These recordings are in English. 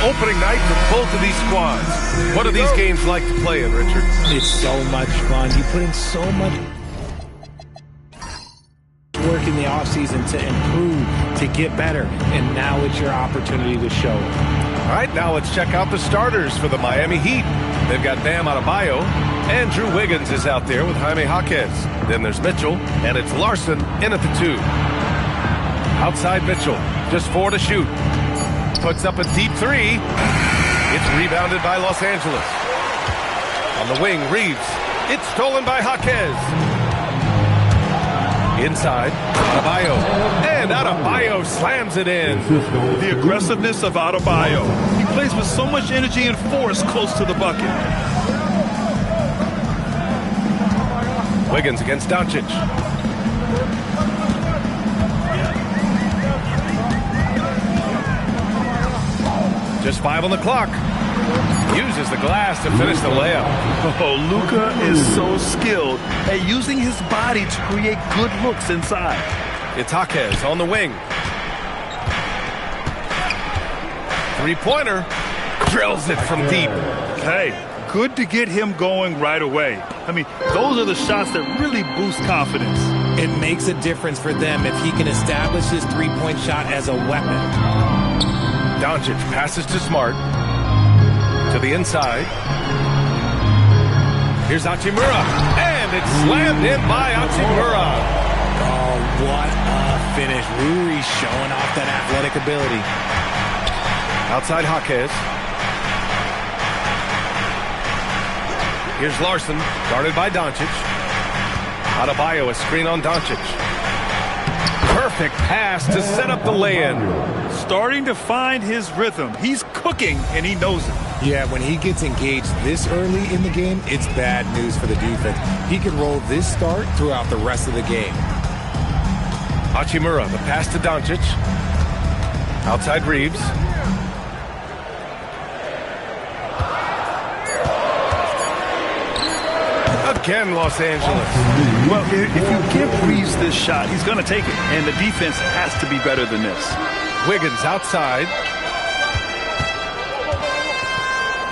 opening night for both of these squads. What are these games like to play in, Richard? It's so much fun. You put in so much work in the offseason to improve, to get better, and now it's your opportunity to show it. All right, now let's check out the starters for the Miami Heat. They've got Bam Adebayo. Andrew Wiggins is out there with Jaime Jaquez. Then there's Mitchell, and it's Larson in at the 2. Outside Mitchell, just 4 to shoot. Puts up a deep 3. It's rebounded by Los Angeles. On the wing, Reeves. It's stolen by Jaquez. Inside, Adebayo. And Adebayo slams it in. The aggressiveness of Adebayo. He plays with so much energy and force close to the bucket. Wiggins against Doncic. Just 5 on the clock. Uses the glass to finish the layup. Oh, Luka is so skilled at using his body to create good looks inside. It's Jaquez on the wing. Three-pointer. Drills it from deep. Hey, good to get him going right away. I mean, those are the shots that really boost confidence. It makes a difference for them if he can establish his three-point shot as a weapon. Doncic passes to Smart. To the inside. Here's Hachimura. And it's slammed in by Hachimura. Oh, what a finish. Rui showing off that athletic ability. Outside Jaquez. Here's Larson, guarded by Doncic. Adebayo, a screen on Doncic. Perfect pass to set up the lay-in. Starting to find his rhythm. He's cooking, and he knows it. Yeah, when he gets engaged this early in the game, it's bad news for the defense. He can roll this start throughout the rest of the game. Hachimura, the pass to Doncic. Outside Reeves. Again, Los Angeles. Well, if you give Reeves this shot, he's going to take it. And the defense has to be better than this. Wiggins outside.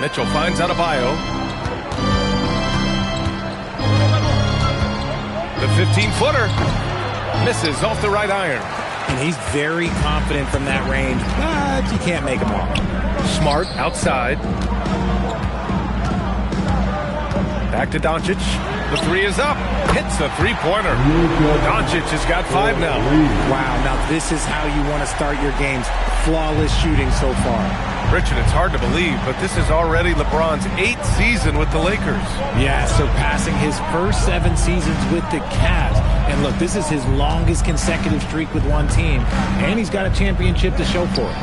Mitchell finds Adebayo. The 15-footer misses off the right iron. And he's very confident from that range, but you can't make him all. Smart outside. Back to Doncic. The 3 is up. Hits the three-pointer. Doncic has got 5 now. Wow, now this is how you want to start your games. Flawless shooting so far. Richard, it's hard to believe, but this is already LeBron's 8th season with the Lakers. Yeah, surpassing his first 7 seasons with the Cavs. And look, this is his longest consecutive streak with one team. And he's got a championship to show for it.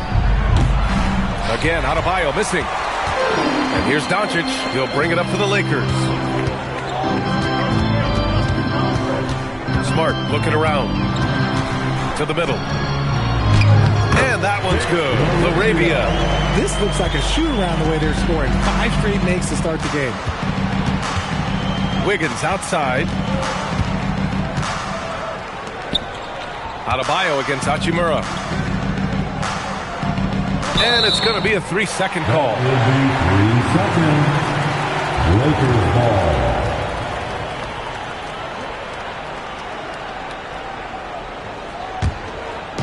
Again, Adebayo missing. And here's Doncic. He'll bring it up for the Lakers. Smart looking around. To the middle. And that one's good. Larabia. This looks like a shoot-around the way they're scoring. 5 straight makes to start the game. Wiggins outside. Adebayo against Hachimura. And it's going to be a 3-second call. 3 seconds. Lakers ball.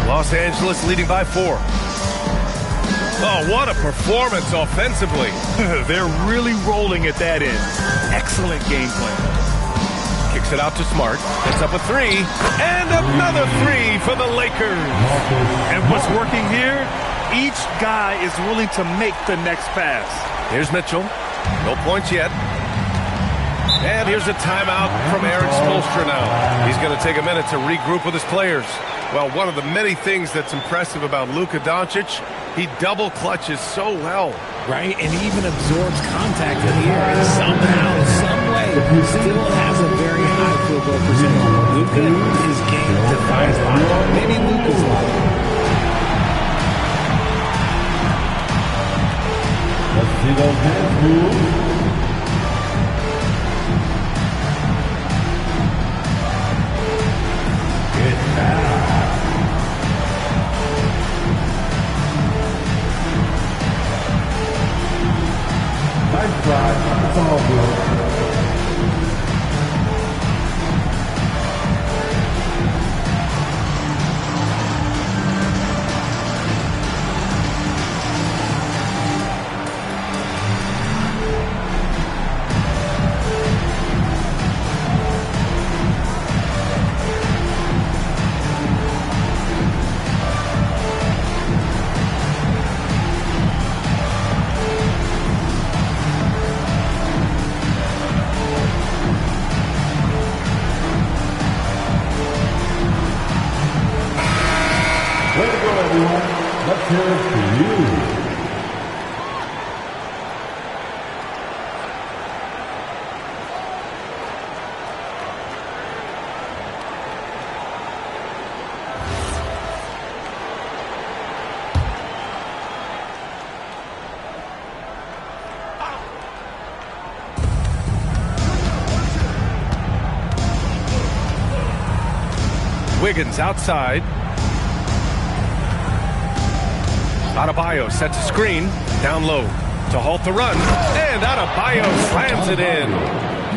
Los Angeles leading by 4. Oh, what a performance offensively. They're really rolling at that end. Excellent game plan. Kicks it out to Smart. It's up a 3. And another 3 for the Lakers. And what's working here? Each guy is willing to make the next pass. Here's Mitchell. No points yet. And here's a timeout from Aaron Spoelstra now. He's going to take a minute to regroup with his players. Well, one of the many things that's impressive about Luka Doncic, he double clutches so well. Right, and he even absorbs contact in the air. And somehow, some way, still has a very high field goal percentage. Luka, his game defies logic. Maybe Luka's logic. Let's see those hands move. It's now. try. It's all good. Way to go, everyone. Let's hear it for you. Wiggins outside. Adebayo sets a screen, down low to halt the run, and Adebayo slams it in.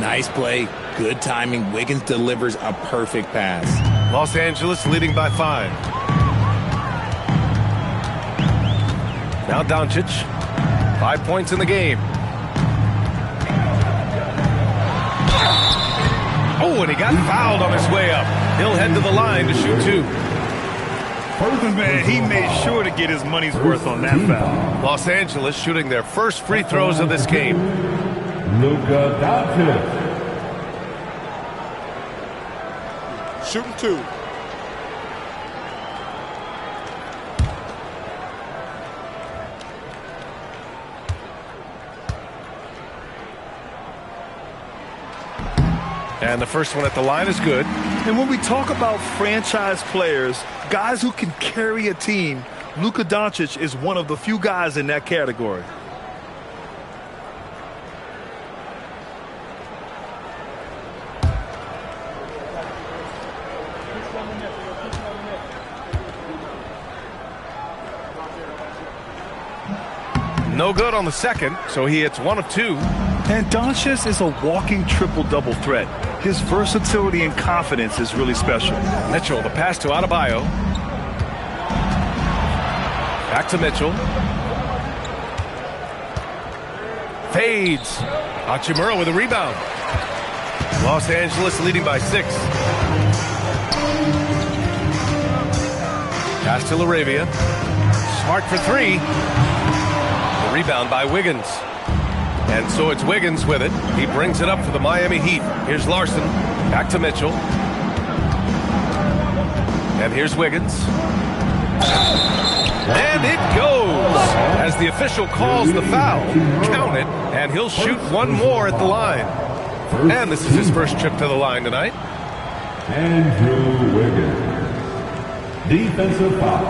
Nice play, good timing. Wiggins delivers a perfect pass. Los Angeles leading by 5. Now Doncic, 5 points in the game. Oh, and he got fouled on his way up. He'll head to the line to shoot 2. Man, he made sure to get his money's worth on that foul. Los Angeles shooting their first free throws of this game. Luka Doncic. Shooting 2. And the first one at the line is good. And when we talk about franchise players, guys who can carry a team, Luka Doncic is one of the few guys in that category. No good on the second, so he hits 1 of 2. And Doncic is a walking triple-double threat. His versatility and confidence is really special. Mitchell, the pass to Adebayo. Back to Mitchell. Fades. Hachimura with a rebound. Los Angeles leading by 6. Pass to LaRavia. Smart for 3. The rebound by Wiggins. And so it's Wiggins with it. He brings it up for the Miami Heat. Here's Larson. Back to Mitchell. And here's Wiggins. And it goes! As the official calls the foul, count it, and he'll shoot 1 more at the line. And this is his first trip to the line tonight. Andrew Wiggins. Defensive foul.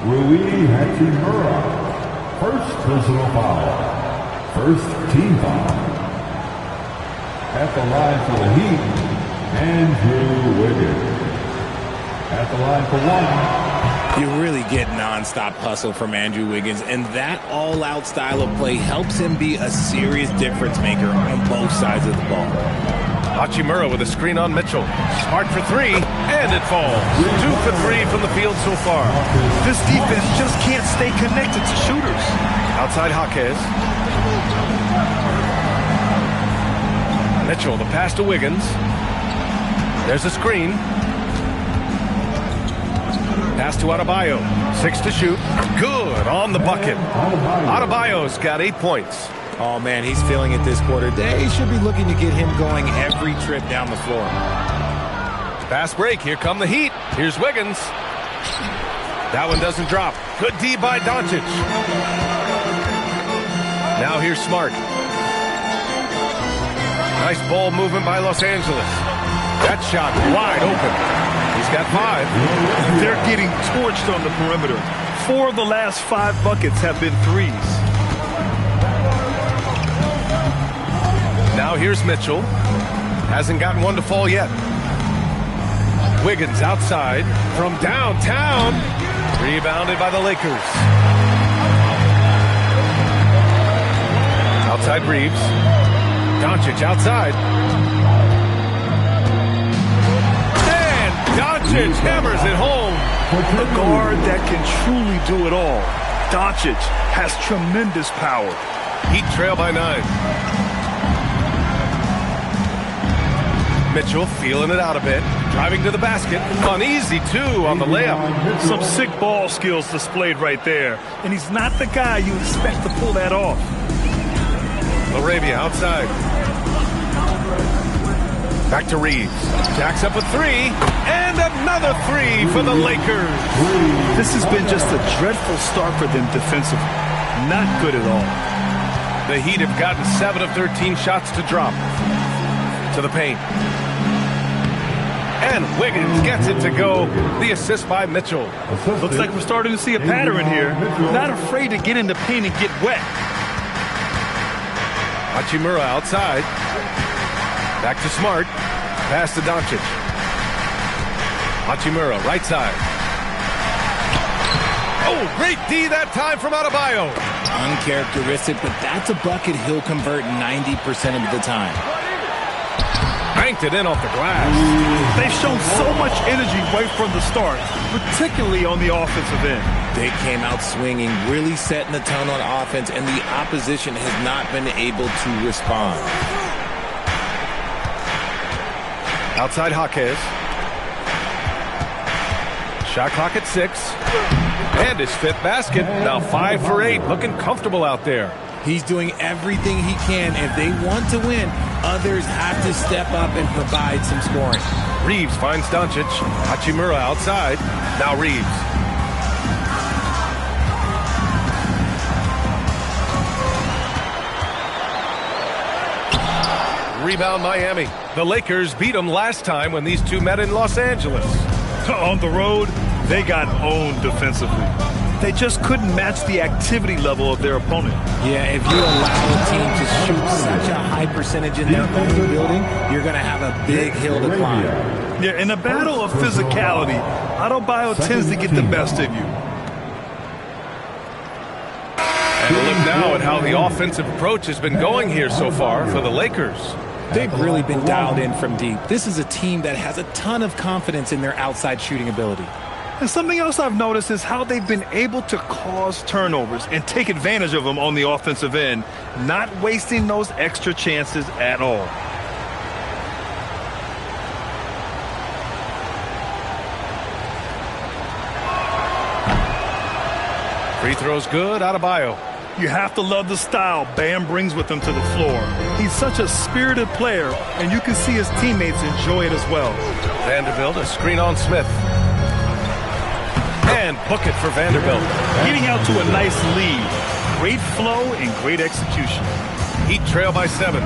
Rui Hachimura. First personal foul. First team foul. At the line for the Heat, Andrew Wiggins. At the line for 1. You really get nonstop hustle from Andrew Wiggins, and that all-out style of play helps him be a serious difference maker on both sides of the ball. Hachimura with a screen on Mitchell. Smart for 3, and it falls. 2 for 3 from the field so far. This defense just can't stay connected to shooters. Outside Jaquez. Mitchell, the pass to Wiggins. There's a screen. Pass to Adebayo. 6 to shoot. Good on the bucket. Adebayo's got 8 points. Oh, man, he's feeling it this quarter. They should be looking to get him going every trip down the floor. Fast break. Here come the Heat. Here's Wiggins. That one doesn't drop. Good D by Doncic. Now here's Smart. Nice ball movement by Los Angeles. That shot wide open. He's got 5. They're getting torched on the perimeter. 4 of the last 5 buckets have been threes. Now here's Mitchell. Hasn't gotten one to fall yet. Wiggins outside from downtown. Rebounded by the Lakers. Outside Reeves. Doncic outside. And Doncic hammers it home. A guard that can truly do it all. Doncic has tremendous power. Heat trail by 9. Mitchell feeling it out a bit. Driving to the basket. Uneasy, too, on the layup. Some sick ball skills displayed right there. And he's not the guy you expect to pull that off. Laravia outside. Back to Reeves. Jacks up a 3. And another 3 for the Lakers. This has been just a dreadful start for them defensively. Not good at all. The Heat have gotten 7 of 13 shots to drop. To the paint. And Wiggins gets it to go. The assist by Mitchell. Looks like we're starting to see a pattern here. Not afraid to get in the paint and get wet. Hachimura outside. Back to Smart. Pass to Doncic. Hachimura, right side. Oh, great D that time from Adebayo. Uncharacteristic, but that's a bucket he'll convert 90% of the time. Banked it in off the glass. They've shown so much energy right from the start, particularly on the offensive end. They came out swinging, really setting the tone on offense, and the opposition has not been able to respond. Outside Jaquez. Shot clock at 6. And his 5th basket. Now 5 for 8. Looking comfortable out there. He's doing everything he can. If they want to win, others have to step up and provide some scoring. Reeves finds Doncic. Hachimura outside. Now Reeves. Rebound Miami. The Lakers beat them last time when these two met in Los Angeles. On the road, they got owned defensively. They just couldn't match the activity level of their opponent. Yeah, if you allow a team to shoot such a high percentage in their own building, you're going to have a big hill to climb. Yeah, in a battle of physicality, Adebayo tends to get the best of you. And a look now at how the offensive approach has been going here so far for the Lakers. They've really been dialed in from deep. This is a team that has a ton of confidence in their outside shooting ability. And something else I've noticed is how they've been able to cause turnovers and take advantage of them on the offensive end, not wasting those extra chances at all. Free throws good, Adebayo. You have to love the style Bam brings with him to the floor. He's such a spirited player, and you can see his teammates enjoy it as well. Vanderbilt, a screen on Smith. And book it for Vanderbilt. Getting out to a nice lead. Great flow and great execution. Heat trail by 7.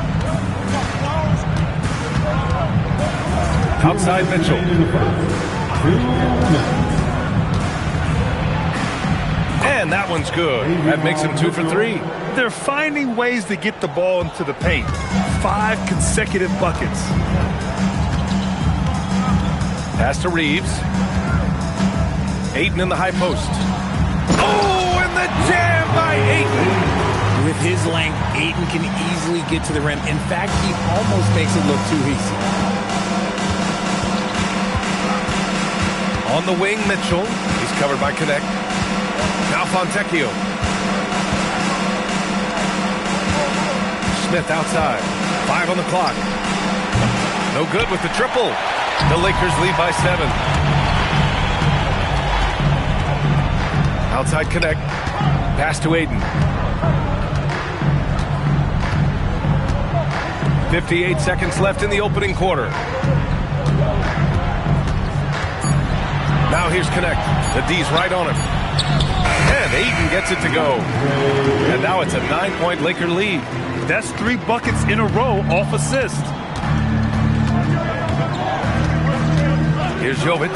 Outside Mitchell. And that one's good. That makes him 2 for 3. They're finding ways to get the ball into the paint. 5 consecutive buckets. Pass to Reeves. Ayton in the high post. Oh, and the jam by Ayton. With his length, Ayton can easily get to the rim. In fact, he almost makes it look too easy. On the wing, Mitchell. He's covered by Connect. Now Fontecchio. Smith outside. 5 on the clock. No good with the triple. The Lakers lead by 7. Outside Connect. Pass to Ayton. 58 seconds left in the opening quarter. Now here's Connect. The D's right on him. And Ayton gets it to go. And now it's a 9-point Laker lead. That's 3 buckets in a row off assist. Here's Jovic.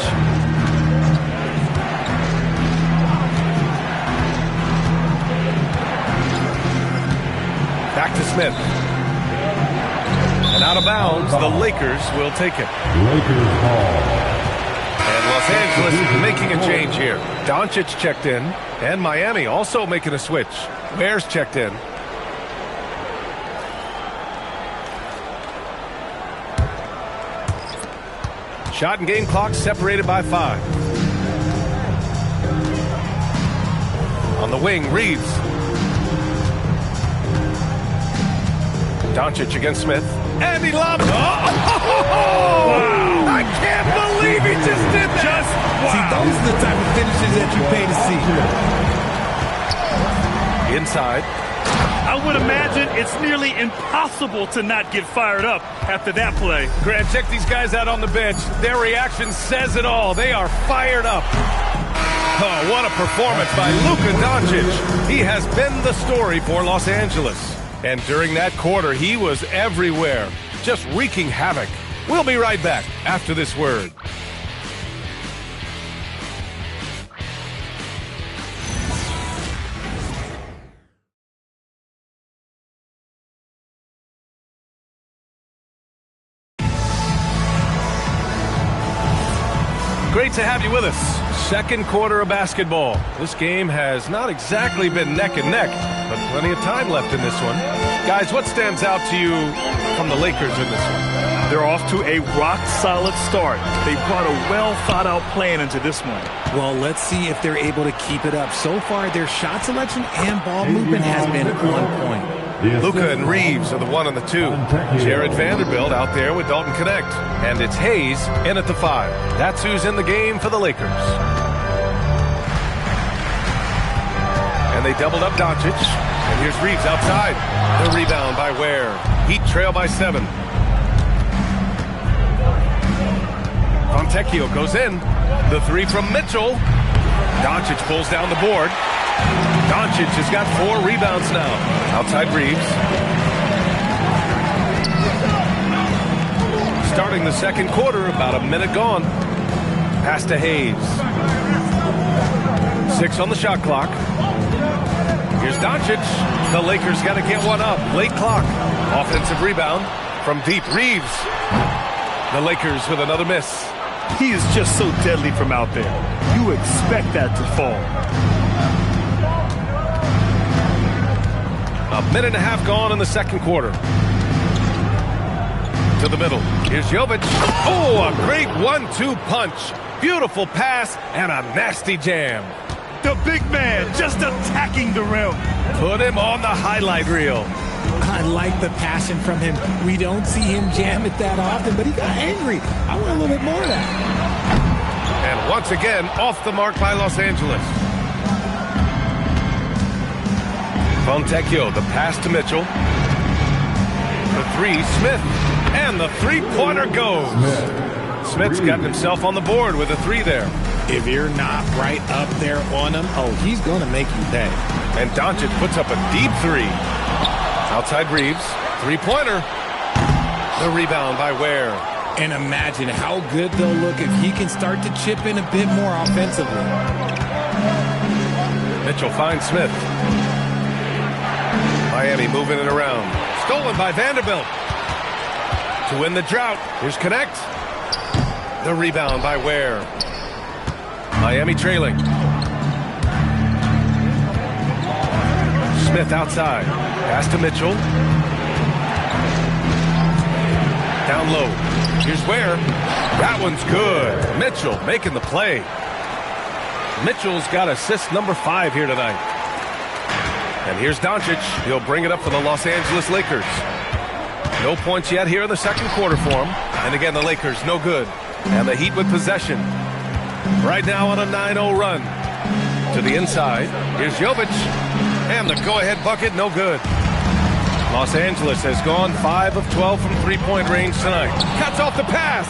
Back to Smith. And out of bounds, the Lakers will take it. Lakers ball. And Los Angeles making a change here. Doncic checked in, and Miami also making a switch. Ware's checked in. Shot and game clock separated by 5. On the wing, Reeves. Doncic against Smith. And he lobs. Oh! Wow. I can't believe he just did that. See, those are the type of finishes that you pay to see. Inside. I would imagine it's nearly impossible to not get fired up after that play. Grant, check these guys out on the bench. Their reaction says it all. They are fired up. Oh, what a performance by Luka Doncic. He has been the story for Los Angeles. And during that quarter, he was everywhere, just wreaking havoc. We'll be right back after this word. Great to have you with us. Second quarter of basketball. This game has not exactly been neck and neck, but plenty of time left in this one. Guys, what stands out to you from the Lakers in this one? They're off to a rock-solid start. They brought a well-thought-out plan into this one. Well, let's see if they're able to keep it up. So far, their shot selection and ball movement has been on point. Luka and Reeves are the 1 and the 2. Jared Vanderbilt out there with Dalton Connect. And it's Hayes in at the 5. That's who's in the game for the Lakers. And they doubled up Doncic. And here's Reeves outside. The rebound by Ware. Heat trail by 7. Fontecchio goes in. The 3 from Mitchell. Doncic pulls down the board. Doncic has got 4 rebounds now. Outside Reeves. Starting the second quarter, about a minute gone. Pass to Hayes. 6 on the shot clock. Here's Doncic. The Lakers got to get one up. Late clock. Offensive rebound from deep. Reeves. The Lakers with another miss. He is just so deadly from out there. You expect that to fall. A minute and a half gone in the second quarter. To the middle. Here's Jovic. Oh, a great 1-2 punch. Beautiful pass and a nasty jam. The big man just attacking the rim. Put him on the highlight reel. I like the passion from him. We don't see him jam it that often, but he got angry. I want a little bit more of that. And once again, off the mark by Los Angeles. Fontecchio, the pass to Mitchell. The 3, Smith. And the three-pointer goes. Smith's gotten himself on the board with a 3 there. If you're not right up there on him, oh, he's going to make you pay. And Doncic puts up a deep 3. Outside Reeves. Three-pointer. The rebound by Ware. And imagine how good they'll look if he can start to chip in a bit more offensively. Mitchell finds Smith. Miami moving it around. Stolen by Vanderbilt. To win the drought, here's Connect. The rebound by Ware. Miami trailing. Smith outside. Pass to Mitchell. Down low. Here's Ware. That one's good. Mitchell making the play. Mitchell's got assist number 5 here tonight. And here's Doncic. He'll bring it up for the Los Angeles Lakers. No points yet here in the second quarter for him. And again, the Lakers no good. And the Heat with possession. Right now on a 9-0 run. To the inside. Here's Jovic. And the go-ahead bucket, no good. Los Angeles has gone 5 of 12 from three-point range tonight. Cuts off the pass.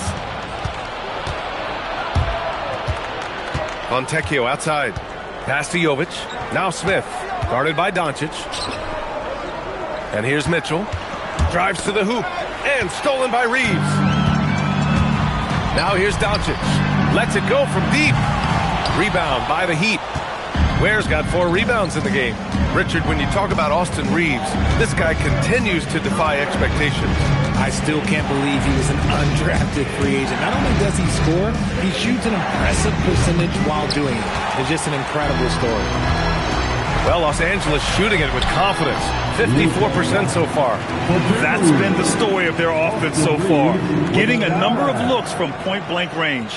Fontecchio outside. Pass to Jovic. Now Smith. Guarded by Doncic. And here's Mitchell. Drives to the hoop. And stolen by Reeves. Now here's Doncic. Lets it go from deep. Rebound by the Heat. Ware's got 4 rebounds in the game. Richard, when you talk about Austin Reeves, this guy continues to defy expectations. I still can't believe he was an undrafted free agent. Not only does he score, he shoots an impressive percentage while doing it. It's just an incredible story. Well, Los Angeles shooting it with confidence. 54% so far. That's been the story of their offense so far. Getting a number of looks from point-blank range.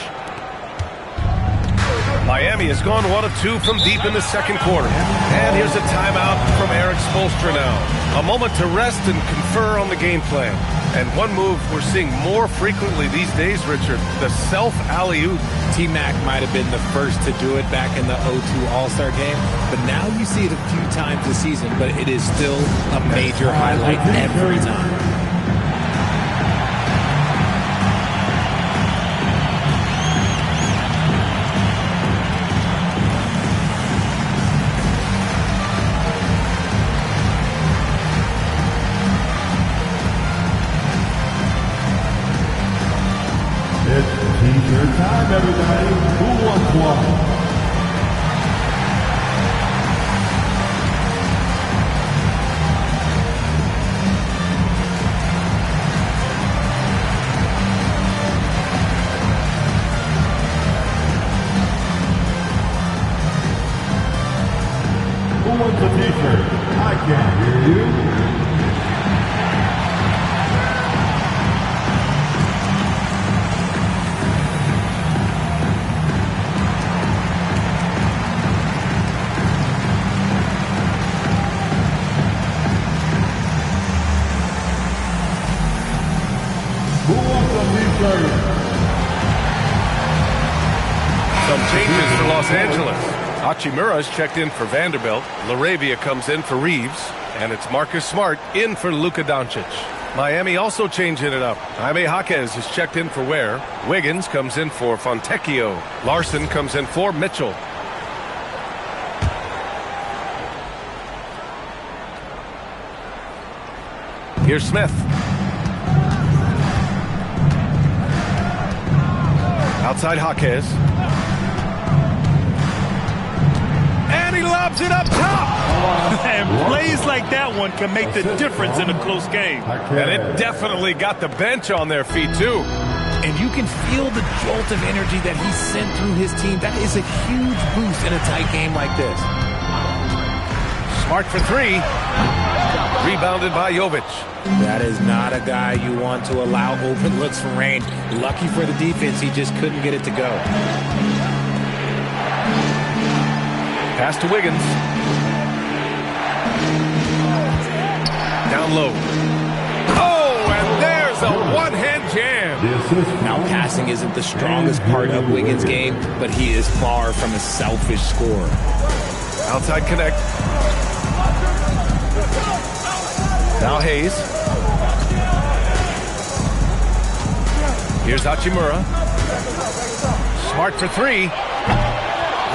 Miami has gone 1 of 2 from deep in the second quarter. And here's a timeout from Eric Spoelstra now. A moment to rest and confer on the game plan. And one move we're seeing more frequently these days, Richard, the self-alley-oop. T-Mac might have been the first to do it back in the 0-2 All-Star game, but now you see it a few times this season, but it is still a major highlight every time. T-shirt time, everybody. Who wants one? Who wants a T-shirt? I can't hear you. Some changes for Los Angeles. Hachimura's checked in for Vanderbilt. Laravia comes in for Reeves. And it's Marcus Smart in for Luka Doncic. Miami also changing it up. Jaime Jaquez is checked in for Ware. Wiggins comes in for Fontecchio. Larson comes in for Mitchell. Here's Smith. Outside Jaquez. And he lobs it up top. And plays like that one can make the difference in a close game. And it definitely got the bench on their feet, too. And you can feel the jolt of energy that he sent through his team. That is a huge boost in a tight game like this. Smart for three. Rebounded by Jovic. That is not a guy you want to allow open looks from range. Lucky for the defense, he just couldn't get it to go. Pass to Wiggins. Down low. Oh, and there's a one-hand jam. Now, passing isn't the strongest part of Wiggins' game, but he is far from a selfish scorer. Outside connect. Now Hayes. Here's Hachimura. Smart for three.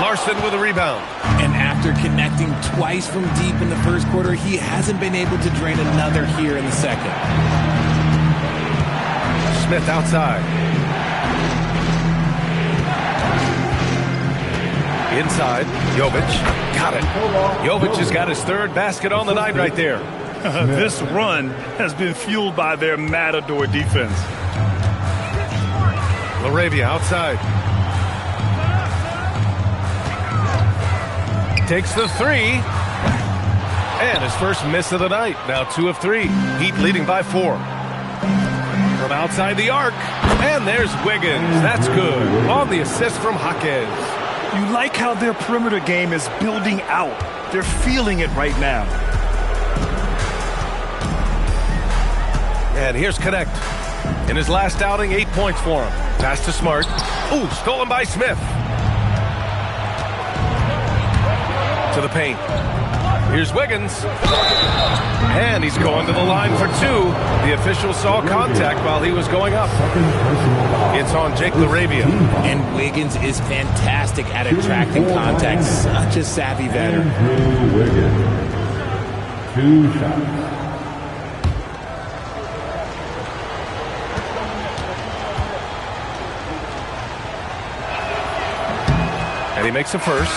Larson with a rebound. And after connecting twice from deep in the first quarter, he hasn't been able to drain another here in the second. Smith outside. Inside. Jovic. Got it. Jovic has got his third basket on the night right there. This run has been fueled by their Matador defense. Laravia outside. Takes the three. And his first miss of the night. Now 2 of 3. Heat leading by 4. From outside the arc. And there's Wiggins. That's good. On the assist from Jaquez. You like how their perimeter game is building out. They're feeling it right now. And here's Connect. In his last outing, 8 points for him. Pass to Smart. Ooh, stolen by Smith. To the paint. Here's Wiggins. And he's going to the line for 2. The official saw contact while he was going up. It's on Jake Laravia. And Wiggins is fantastic at attracting contact. Such a savvy veteran. Wiggins. 2 shots. And he makes a first.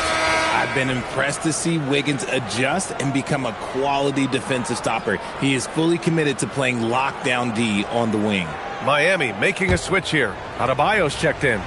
I've been impressed to see Wiggins adjust and become a quality defensive stopper. He is fully committed to playing lockdown D on the wing. Miami making a switch here. Adebayo's checked in.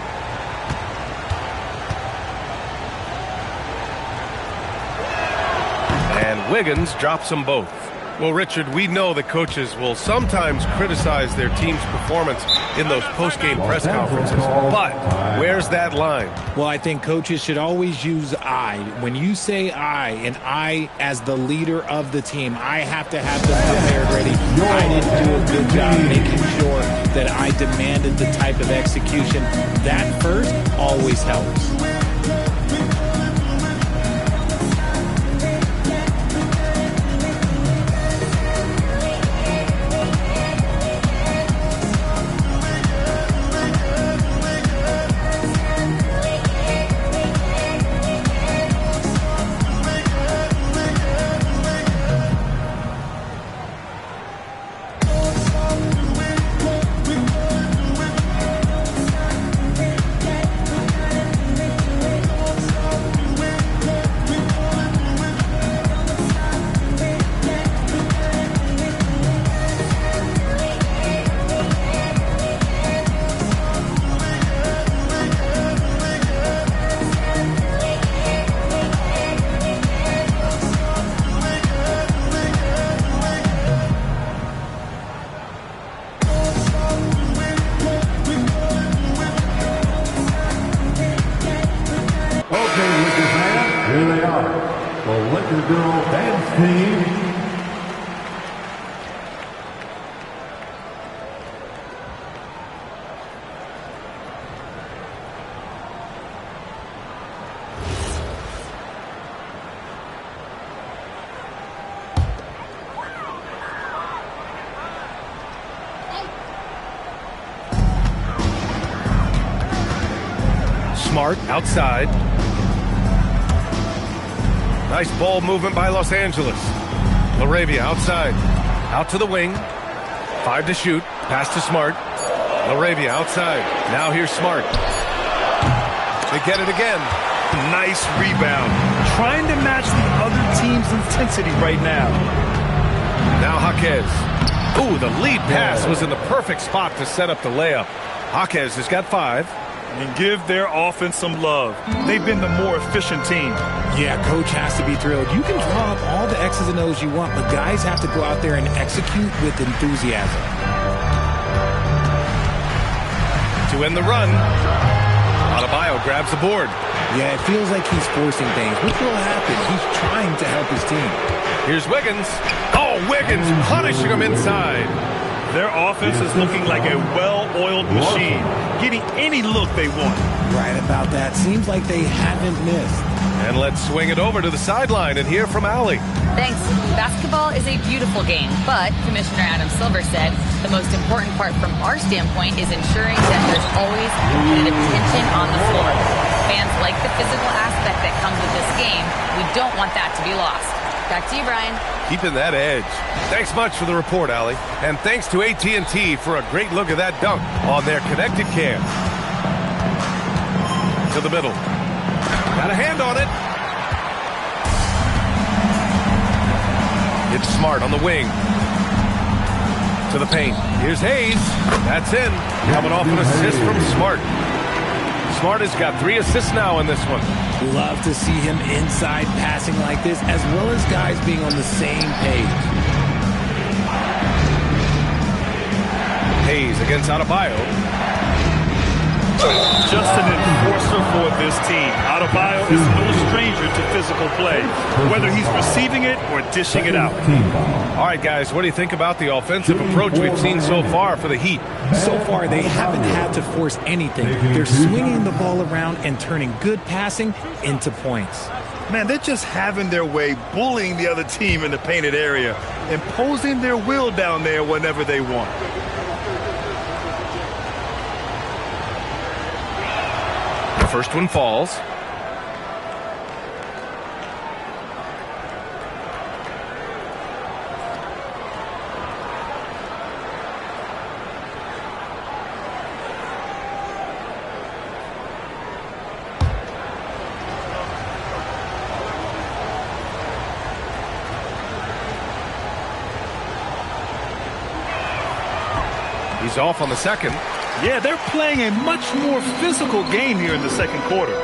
Wiggins drops them both. Well, Richard, we know that coaches will sometimes criticize their team's performance in those post-game press conferences. But where's that line? Well, I think coaches should always use I. When you say I, and I as the leader of the team, I have to have them prepared ready. I didn't do a good job making sure that I demanded the type of execution. That first always helps. Here they are, the Liquor Girl Dance Team. Smart outside. Nice ball movement by Los Angeles. LaRavia outside. Out to the wing. 5 to shoot. Pass to Smart. LaRavia outside. Now here's Smart. They get it again. Nice rebound. Trying to match the other team's intensity right now. Now Jaquez. Ooh, the lead pass was in the perfect spot to set up the layup. Jaquez has got 5. And give their offense some love. They've been the more efficient team. Yeah, coach has to be thrilled. You can draw up all the X's and O's you want, but guys have to go out there and execute with enthusiasm. To end the run, Adebayo grabs the board. Yeah, it feels like he's forcing things, which will happen. He's trying to help his team. Here's Wiggins. Oh, Wiggins punishing him inside. Their offense is looking like a well-oiled machine, getting any look they want. Right about that. Seems like they haven't missed. And let's swing it over to the sideline and hear from Allie. Thanks. Basketball is a beautiful game, but Commissioner Adam Silver said the most important part from our standpoint is ensuring that there's always competitive tension on the floor. Fans like the physical aspect that comes with this game. We don't want that to be lost. Back to you, Brian. Keeping that edge. Thanks much for the report, Allie. And thanks to AT&T for a great look at that dunk on their connected cam. To the middle. Got a hand on it. It's Smart on the wing. To the paint. Here's Hayes. That's in. Coming off an assist from Smart. Smart has got 3 assists now in this one. Love to see him inside passing like this, as well as guys being on the same page. Hayes against Adebayo. Just an enforcer for this team. Adebayo is no stranger to physical play, whether he's receiving it or dishing it out. All right, guys, what do you think about the offensive approach we've seen so far for the Heat? So far, they haven't had to force anything. They're swinging the ball around and turning good passing into points. Man, they're just having their way, bullying the other team in the painted area, imposing their will down there whenever they want. The first one falls. He's off on the second. Yeah, they're playing a much more physical game here in the second quarter.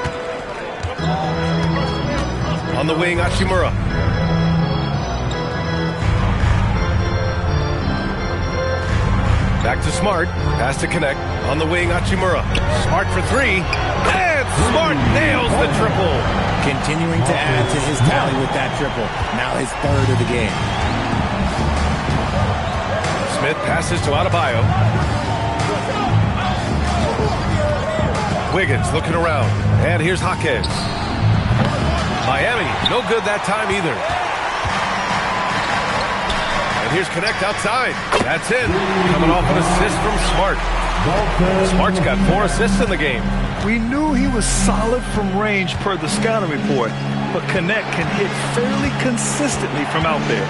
On the wing, Hachimura. Back to Smart. Pass to connect. On the wing, Hachimura. Smart for three. And Smart nails the triple. Continuing to add to his tally with that triple. Now his third of the game. Smith passes to Adebayo. Wiggins looking around. And here's Jaquez. Miami, no good that time either. And here's Connect outside. That's in. Coming off an assist from Smart. Smart's got 4 assists in the game. We knew he was solid from range per the scouting report, but Connect can hit fairly consistently from out there.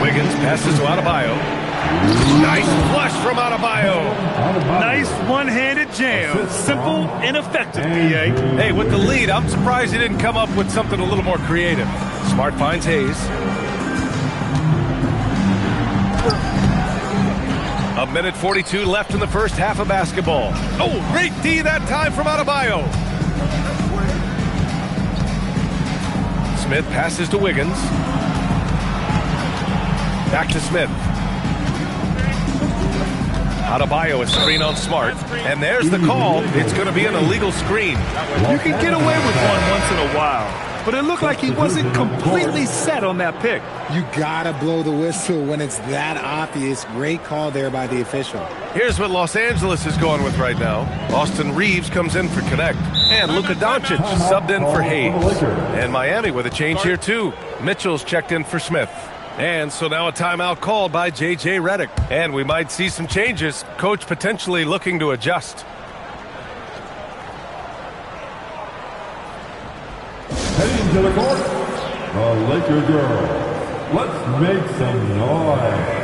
Wiggins passes to Adebayo. Nice flush from Adebayo. Nice one-handed jam. Simple and effective, B.A. Hey, with the lead, I'm surprised he didn't come up with something a little more creative. Smart finds Hayes. A minute 42 left in the first half of basketball. Oh, great D that time from Adebayo. Smith passes to Wiggins. Back to Smith. Adebayo is screen on Smart. And there's the call. It's going to be an illegal screen. You can get away with one once in a while, but it looked like he wasn't completely set on that pick. You gotta blow the whistle when it's that obvious. Great call there by the official. Here's what Los Angeles is going with right now. Austin Reeves comes in for Connect. And Luka Doncic subbed in for Hayes. And Miami with a change here too. Mitchell's checked in for Smith. And so now a timeout called by J.J. Redick. And we might see some changes. Coach potentially looking to adjust. Heading to the court, the Laker girls. Let's make some noise.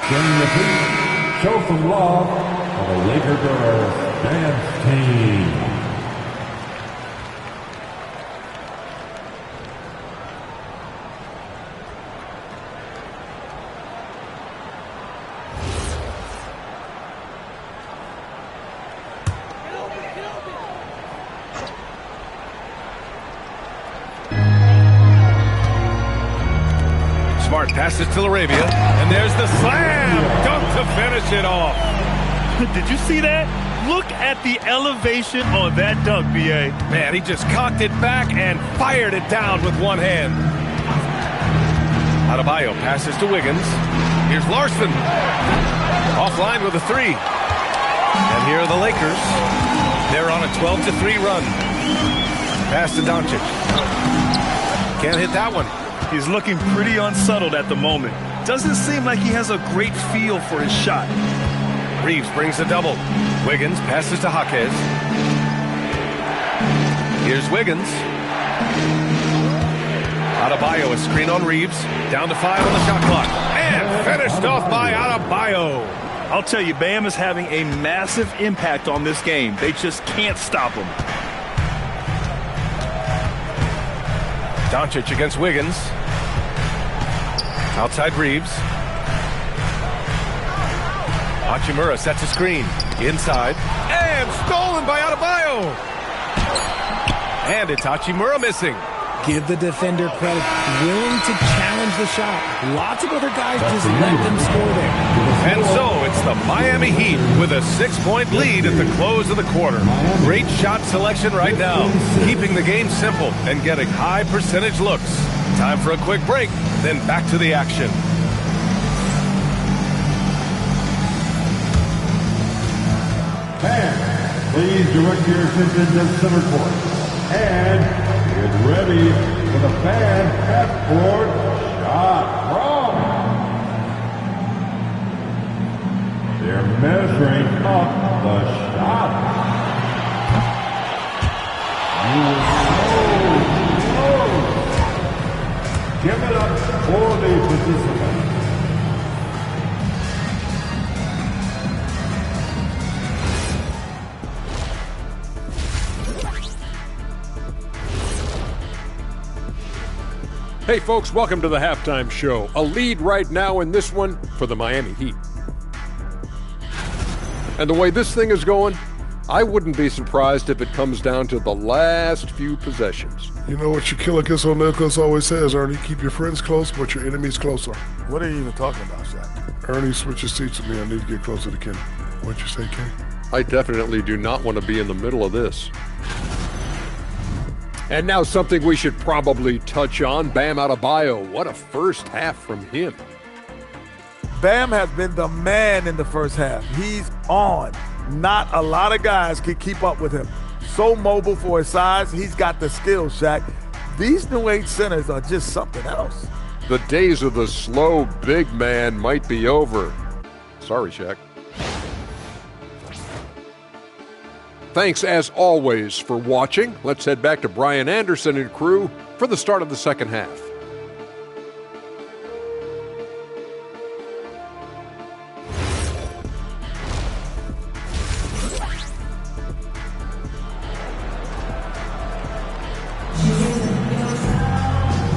Bring the Heat, show some love for the Laker girls dance team. Smart passes to Arabia, and there's the slam dunk to finish it off. Did you see that? Look at the elevation on that dunk, B.A. Man, he just cocked it back and fired it down with one hand. Adebayo passes to Wiggins. Here's Larson. Offline with a three. And here are the Lakers. They're on a 12-3 run. Pass to Doncic. Can't hit that one. He's looking pretty unsettled at the moment. Doesn't seem like he has a great feel for his shot. Reeves brings a double. Wiggins passes to Jaquez. Here's Wiggins. Adebayo, a screen on Reeves. Down to 5 on the shot clock. And finished off by Adebayo. I'll tell you, Bam is having a massive impact on this game. They just can't stop him. Doncic against Wiggins. Outside Reeves. Hachimura sets a screen. Inside. And stolen by Adebayo. And it's Hachimura missing. Give the defender credit. Willing to challenge the shot. Lots of other guys just let them score there. And so it's the Miami Heat with a 6-point lead at the close of the quarter. Great shot selection right now. Keeping the game simple and getting high percentage looks. Time for a quick break, then back to the action. Fans, please direct your attention to center court. And get ready for the fan half-court shot from. They're measuring up the shot. You were so close. Give it up for the participants. Hey folks, welcome to the halftime show. A lead right now in this one for the Miami Heat. And the way this thing is going, I wouldn't be surprised if it comes down to the last few possessions. You know what your killer Kiss on Nicholas always says, Ernie? Keep your friends close, but your enemies closer. What are you even talking about, Shaq? Ernie switches seats with me. I need to get closer to Kenny. What'd you say, Kenny? I definitely do not want to be in the middle of this. And now something we should probably touch on, Bam Adebayo. What a first half from him. Bam has been the man in the first half. He's on. Not a lot of guys can keep up with him. So mobile for his size. He's got the skills, Shaq. These New Age centers are just something else. The days of the slow big man might be over. Sorry, Shaq. Thanks, as always, for watching. Let's head back to Brian Anderson and crew for the start of the second half.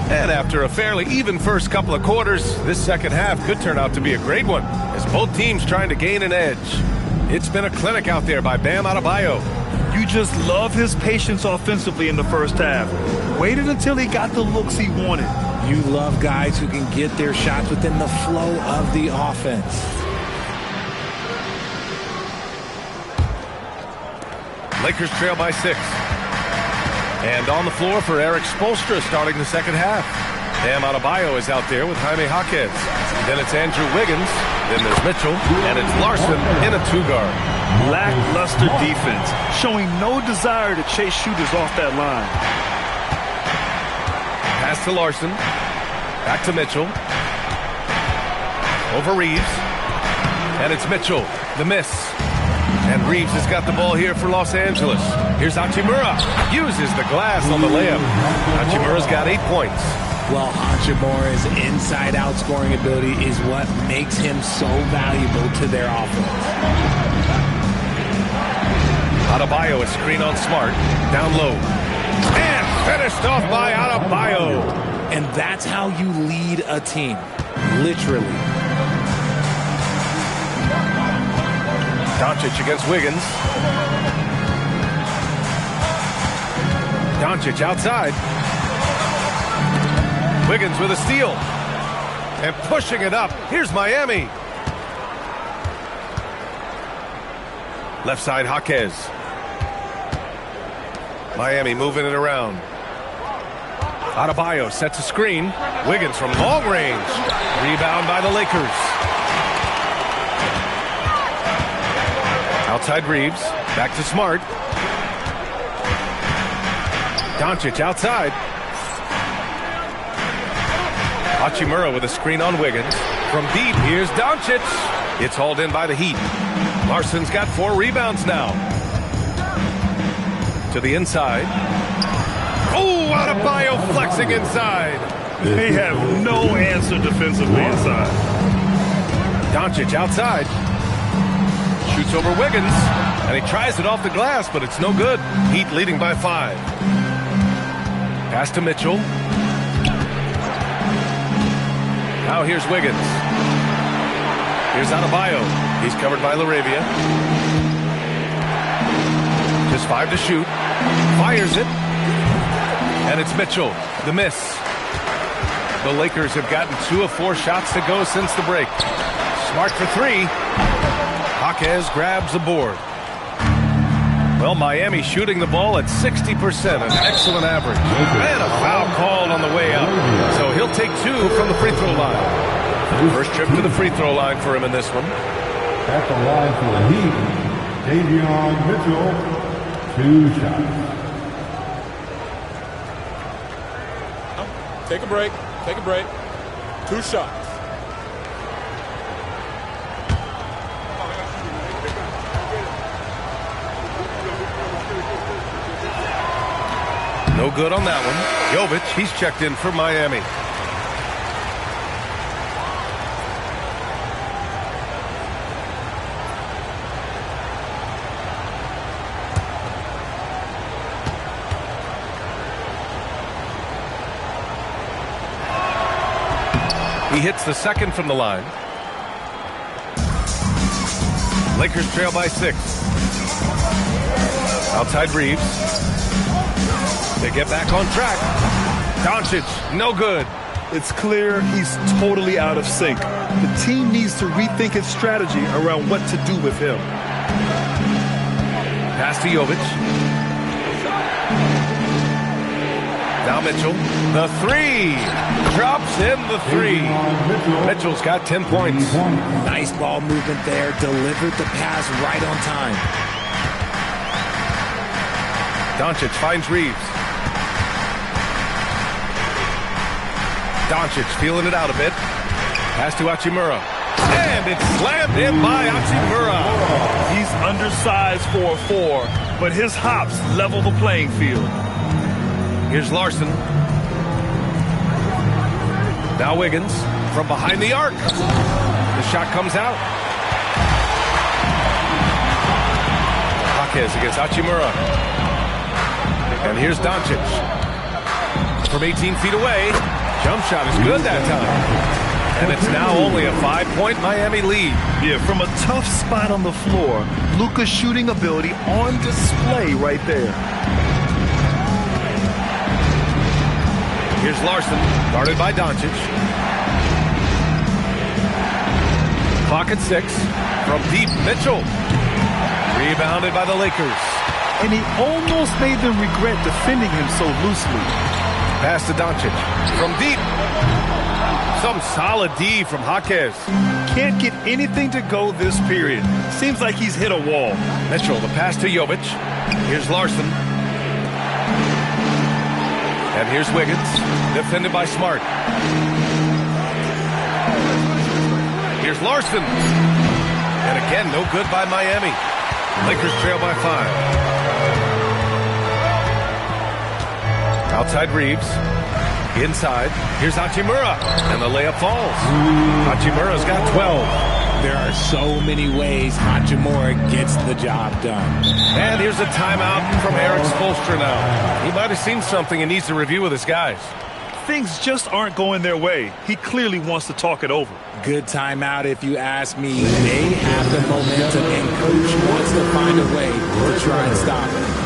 And after a fairly even first couple of quarters, this second half could turn out to be a great one, as both teams trying to gain an edge. It's been a clinic out there by Bam Adebayo. You just love his patience offensively in the first half. Waited until he got the looks he wanted. You love guys who can get their shots within the flow of the offense. Lakers trail by 6. And on the floor for Eric Spoelstra starting the second half. Bam Adebayo is out there with Jaime Jaquez. Then it's Andrew Wiggins. Then there's Mitchell. And it's Larson in a 2-guard. Lackluster defense, showing no desire to chase shooters off that line. Pass to Larson. Back to Mitchell. Over Reeves. And it's Mitchell. The miss. And Reeves has got the ball here for Los Angeles. Here's Hachimura. Uses the glass on the layup. Hachimura's got 8 points. Well, Hachimura's inside-out scoring ability is what makes him so valuable to their offense. Adebayo, a screen on Smart. Down low. And finished off by Adebayo. And that's how you lead a team. Literally. Doncic against Wiggins. Doncic outside. Wiggins with a steal. And pushing it up. Here's Miami. Left side, Jaquez. Miami moving it around. Adebayo sets a screen. Wiggins from long range. Rebound by the Lakers. Outside Reeves. Back to Smart. Doncic outside. Hachimura with a screen on Wiggins. From deep, here's Doncic. It's hauled in by the Heat. Larson's got 4 rebounds now. To the inside. Oh, Adebayo flexing inside. They have no answer defensively inside. Doncic outside. Shoots over Wiggins. And he tries it off the glass, but it's no good. Heat leading by 5. Pass to Mitchell. Now here's Wiggins. Here's Adebayo. He's covered by LaRavia. Just 5 to shoot. Fires it. And it's Mitchell. The miss. The Lakers have gotten 2 of 4 shots to go since the break. Smart for 3. Jaquez grabs the board. Well, Miami shooting the ball at 60%, an excellent average. And a foul called on the way up. take 2 from the free throw line. First trip to the free throw line for him in this one. At the line for the Heat, Davion Mitchell, 2 shots. Take a break. Take a break. 2 shots. No good on that one. Jovic, he's checked in for Miami. He hits the second from the line. Lakers trail by 6. Outside Reeves. They get back on track. Doncic, no good. It's clear he's totally out of sync. The team needs to rethink its strategy around what to do with him. Pass to Jovic. Now Mitchell. The 3. Drops in the 3. Mitchell's got 10 points. Nice ball movement there. Delivered the pass right on time. Doncic finds Reeves. Doncic feeling it out a bit. Pass to Hachimura. And it's slammed in by Hachimura. He's undersized for a 4, but his hops level the playing field. Here's Larson. Now Wiggins from behind the arc. The shot comes out. Jaquez against Hachimura. And here's Doncic. From 18 feet away. Jump shot is good that time. And it's now only a 5-point Miami lead. Yeah, from a tough spot on the floor, Luka's shooting ability on display right there. Here's Larson, guarded by Doncic. Clock at 6. From deep, Mitchell. Rebounded by the Lakers. And he almost made them regret defending him so loosely. Pass to Doncic. From deep. Some solid D from Jaquez. Can't get anything to go this period. Seems like he's hit a wall. Mitchell, the pass to Jovic. Here's Larson. And here's Wiggins. Defended by Smart. Here's Larson. And again, no good by Miami. Lakers trail by 5. Outside Reeves. Inside. Here's Hachimura. And the layup falls. Hachimura's got 12. There are so many ways Hachimura gets the job done. And here's a timeout from Eric Spoelstra now. He might have seen something and needs to review with his guys. Things just aren't going their way. He clearly wants to talk it over. Good timeout if you ask me. They have the momentum and coach wants to find a way to try and stop it.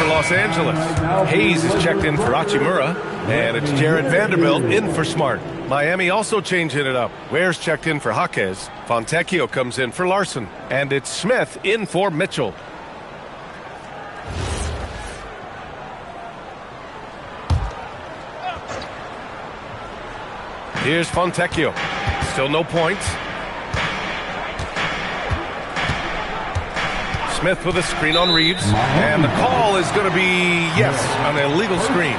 Los Angeles. Hayes is checked in for Hachimura, and it's Jared Vanderbilt in for Smart. Miami also changing it up. Ware's checked in for Jaquez. Fontecchio comes in for Larson, and it's Smith in for Mitchell. Here's Fontecchio. Still no points. Smith with a screen on Reeves. And the call is going to be, yes, an illegal screen.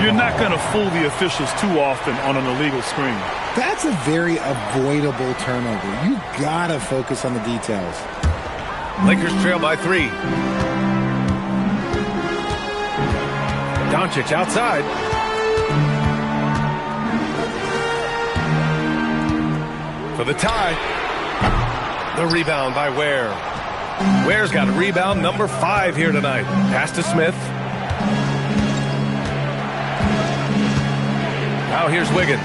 You're not going to fool the officials too often on an illegal screen. That's a very avoidable turnover. You got to focus on the details. Lakers trail by 3. Doncic outside. For the tie. The rebound by Ware. Ware's got a rebound number 5 here tonight. Pass to Smith. Now here's Wiggins.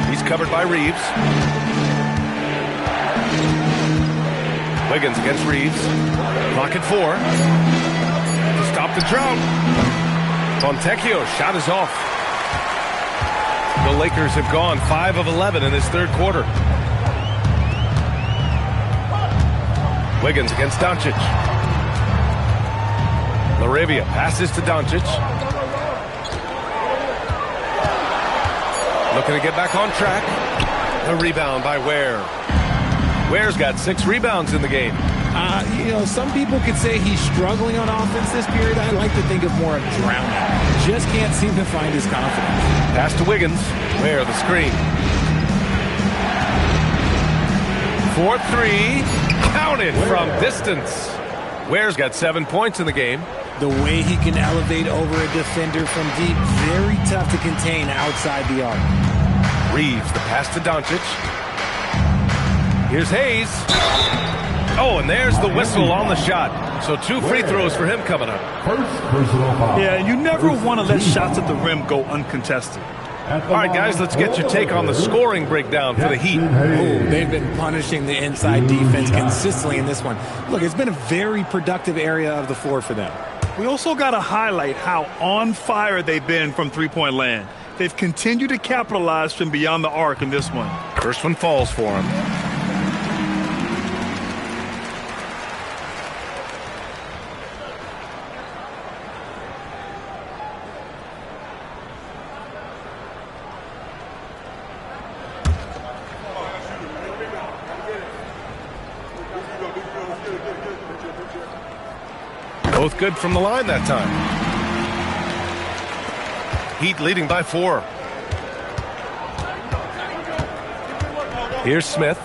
He's covered by Reeves. Wiggins against Reeves. Clock at 4. To stop the drought. Fontecchio's shot is off. The Lakers have gone 5 of 11 in this third quarter. Wiggins against Doncic. Laravia passes to Doncic. Looking to get back on track. The rebound by Ware. Ware's got 6 rebounds in the game. Some people could say he's struggling on offense this period. I like to think of more of drowning. Just can't seem to find his confidence. Pass to Wiggins. Ware the screen. 4-3. Counted from distance. Ware's got 7 points in the game. The way he can elevate over a defender from deep, very tough to contain outside the arc. Reeves, the pass to Doncic. Here's Hayes. Oh, and there's the whistle on the shot. So 2 free throws for him coming up. Yeah, and you never want to let shots at the rim go uncontested. All right, guys, let's get your take on the scoring breakdown for the Heat. Oh, they've been punishing the inside defense consistently in this one. Look, it's been a very productive area of the floor for them. We also got to highlight how on fire they've been from three-point land. They've continued to capitalize from beyond the arc in this one. First one falls for him. Both good from the line that time. Heat leading by 4. Here's Smith.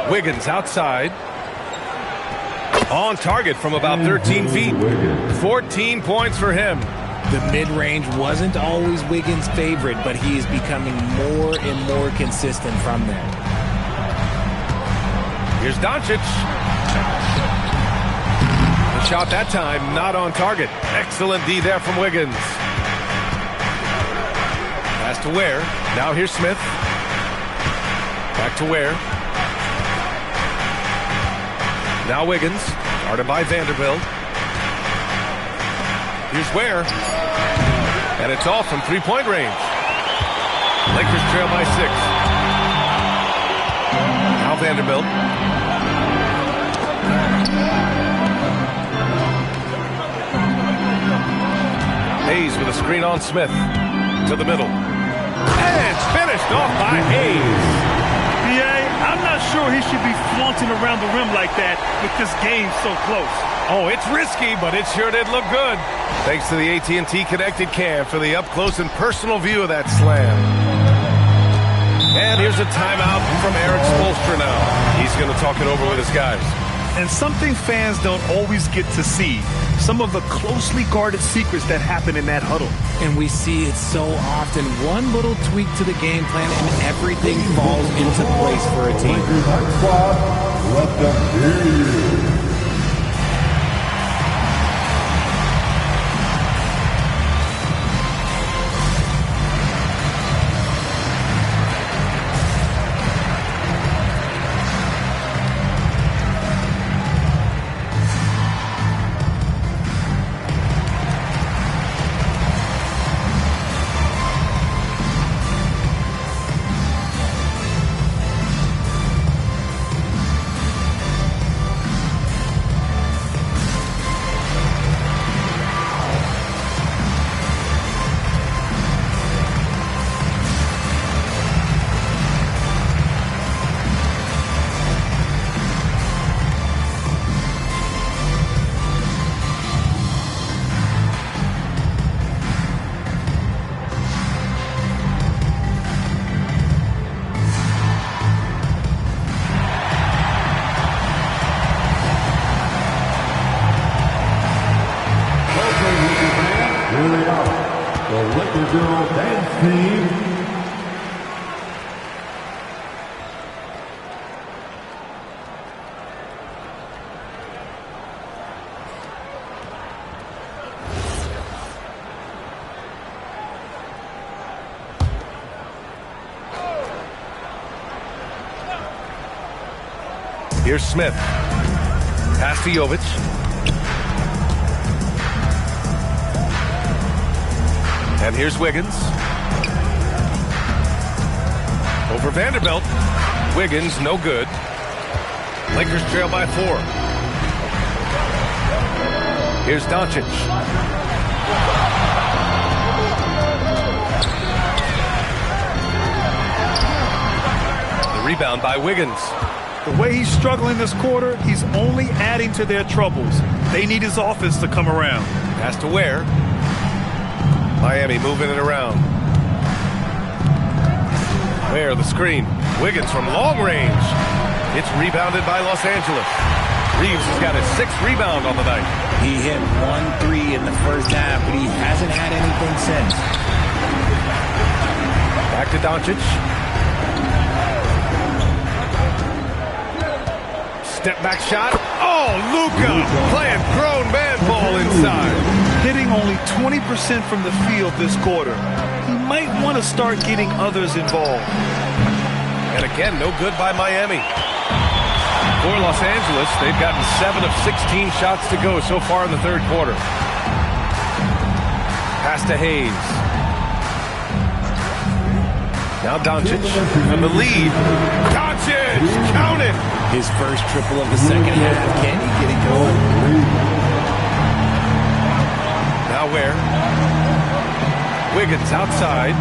Wiggins outside. On target from about 13 feet. 14 points for him. The mid-range wasn't always Wiggins' favorite, but he is becoming more and more consistent from there. Here's Doncic. The shot that time not on target. Excellent D there from Wiggins. Pass to Ware. Now here's Smith. Back to Ware. Now Wiggins. Guarded by Vanderbilt. Here's Ware. And it's off from three-point range. Lakers trail by 6. Now Vanderbilt. Hayes with a screen on Smith. To the middle. And it's finished off by Hayes. I'm not sure he should be flaunting around the rim like that with this game so close. Oh, it's risky, but it sure did look good. Thanks to the AT&T Connected Cam for the up-close and personal view of that slam. And here's a timeout from Eric Spoelstra now. He's going to talk it over with his guys. And something fans don't always get to see, some of the closely guarded secrets that happen in that huddle. And we see it so often. One little tweak to the game plan and everything falls into place for a team. Let them hear you. the girl dance team. Here's Smith. Pass to Jovic. And here's Wiggins. Over Vanderbilt. Wiggins, no good. Lakers trail by 4. Here's Doncic. The rebound by Wiggins. The way he's struggling this quarter, he's only adding to their troubles. They need his offense to come around. Pass to Ware. Miami moving it around. Ware, the screen. Wiggins from long range. It's rebounded by Los Angeles. Reeves has got his 6th rebound on the night. He hit 1-3 in the first half, but he hasn't had anything since. Back to Doncic. Step back shot. Oh, Luka playing grown man ball inside. Hitting only 20% from the field this quarter. He might want to start getting others involved. And again, no good by Miami. For Los Angeles, they've gotten 7 of 16 shots to go so far in the third quarter. Pass to Hayes. Now Doncic from the lead. Doncic, count it. His first triple of the second half. Can he get it going? Now Ware. Wiggins outside.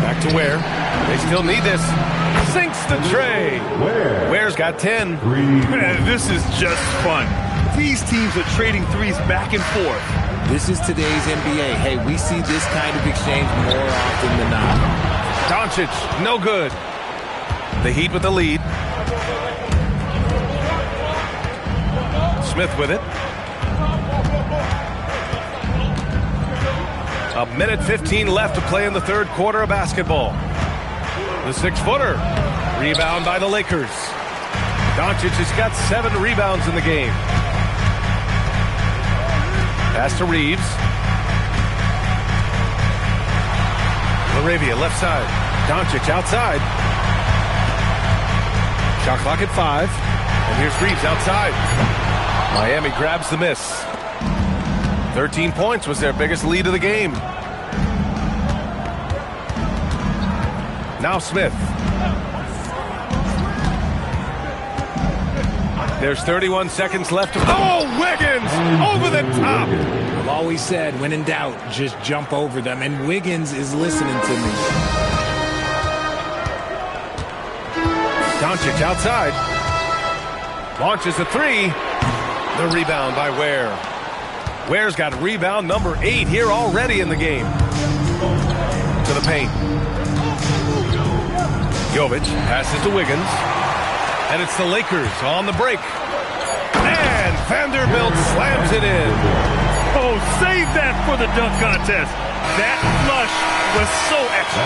Back to Ware. They still need this. Sinks the tray. Ware's got 10. Man, this is just fun. These teams are trading threes back and forth. This is today's NBA. Hey, we see this kind of exchange more often than not. Doncic, no good. The Heat with the lead. Smith with it. 1:15 left to play in the third quarter of basketball. The 6-footer. Rebound by the Lakers. Doncic has got 7 rebounds in the game. Pass to Reeves. Laravia left side. Doncic outside. Shot clock at 5. And here's Reeves outside. Miami grabs the miss. 13 points was their biggest lead of the game. Now Smith. There's 31 seconds left. Oh, Wiggins over the top. I've always said, when in doubt, just jump over them. And Wiggins is listening to me. Doncic outside. Launches a 3. The rebound by Ware. Ware's got rebound number 8 here already in the game. To the paint. Jovic passes to Wiggins. And it's the Lakers on the break. And Vanderbilt slams it in. Oh, save that for the dunk contest. That flush was so extra.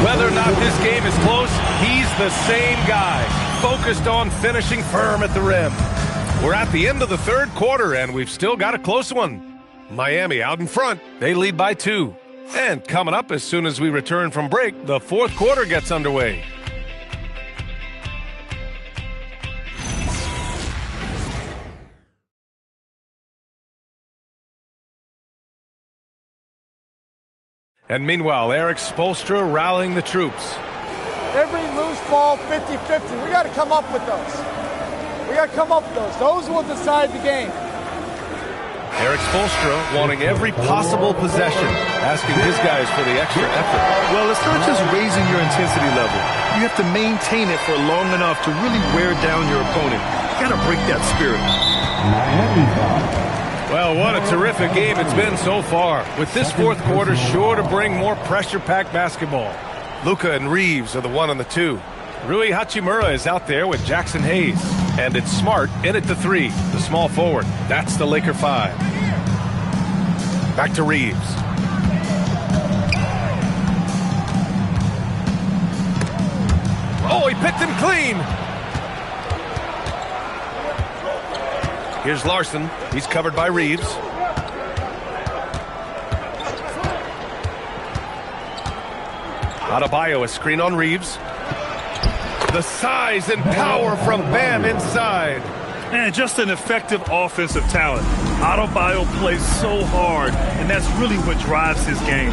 Whether or not this game is close, he's the same guy. Focused on finishing firm at the rim. We're at the end of the third quarter, and we've still got a close one. Miami out in front. They lead by 2. And coming up as soon as we return from break, the fourth quarter gets underway. And meanwhile, Eric Spoelstra rallying the troops. Every loose ball, 50-50. We got to come up with those. We got to come up with those. Those will decide the game. Eric Spoelstra wanting every possible possession, asking his guys for the extra effort. Well, it's not just raising your intensity level. You have to maintain it for long enough to really wear down your opponent. You got to break that spirit. Well, what a terrific game it's been so far, with this fourth quarter sure to bring more pressure-packed basketball. Luka and Reeves are the 1 and the 2. Rui Hachimura is out there with Jackson Hayes. And it's Smart in at the 3, the small forward. That's the Laker 5. Back to Reeves. Oh, he picked him clean. Here's Larson. He's covered by Reeves. Adebayo, a screen on Reeves. The size and power from Bam inside. And just an effective offensive talent. Adebayo plays so hard, and that's really what drives his game.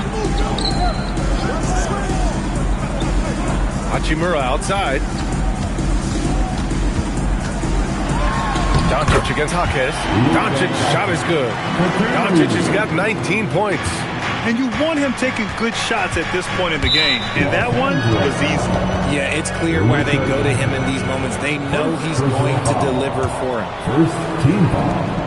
Hachimura outside. Doncic against Jaquez. Doncic shot is good. Doncic has got 19 points. And you want him taking good shots at this point in the game. And that one was easy. Yeah, it's clear why they go to him in these moments. They know he's going to deliver for him. First team foul.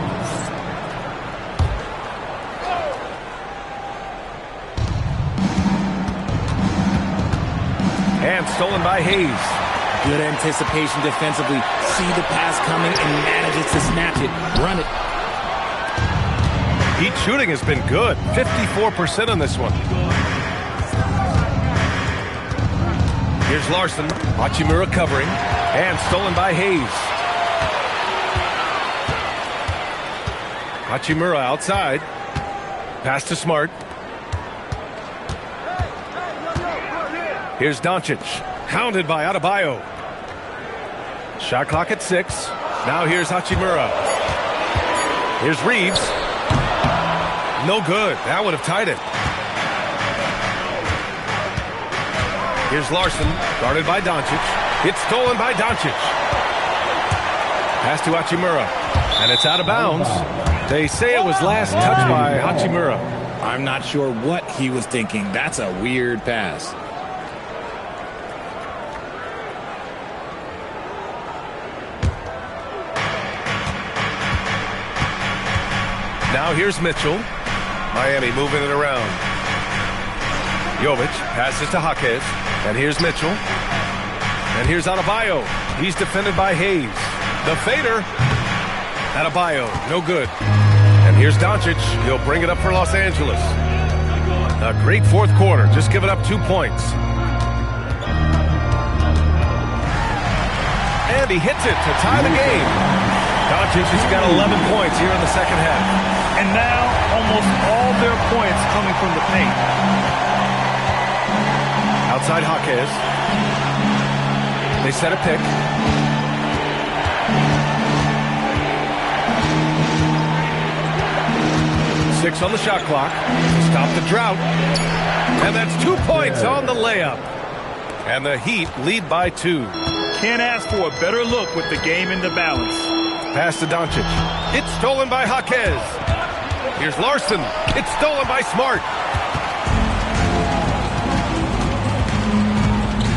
And stolen by Hayes. Good anticipation defensively. See the pass coming and manages to snatch it. Run it. Heat shooting has been good. 54% on this one. Here's Larson. Hachimura covering. And stolen by Hayes. Hachimura outside. Pass to Smart. Here's Doncic. Hounded by Adebayo. Shot clock at 6. Now here's Hachimura. Here's Reeves. No good. That would have tied it. Here's Larson. Guarded by Doncic. It's stolen by Doncic. Pass to Hachimura. And it's out of bounds. They say it was last touched by Hachimura. I'm not sure what he was thinking. That's a weird pass. Now here's Mitchell. Miami moving it around. Jovic passes to Jaquez. And here's Mitchell. And here's Adebayo. He's defended by Hayes. The fader. Adebayo, no good. And here's Doncic. He'll bring it up for Los Angeles. A great fourth quarter. Just giving up 2 points. And he hits it to tie the game. Doncic has got 11 points here in the second half. And now, almost all their points coming from the paint. Outside Jaquez. They set a pick. Six on the shot clock to stop the drought. And that's 2 points on the layup. And the Heat lead by 2. Can't ask for a better look with the game in the balance. Pass to Doncic. It's stolen by Jaquez. Here's Larson. It's stolen by Smart.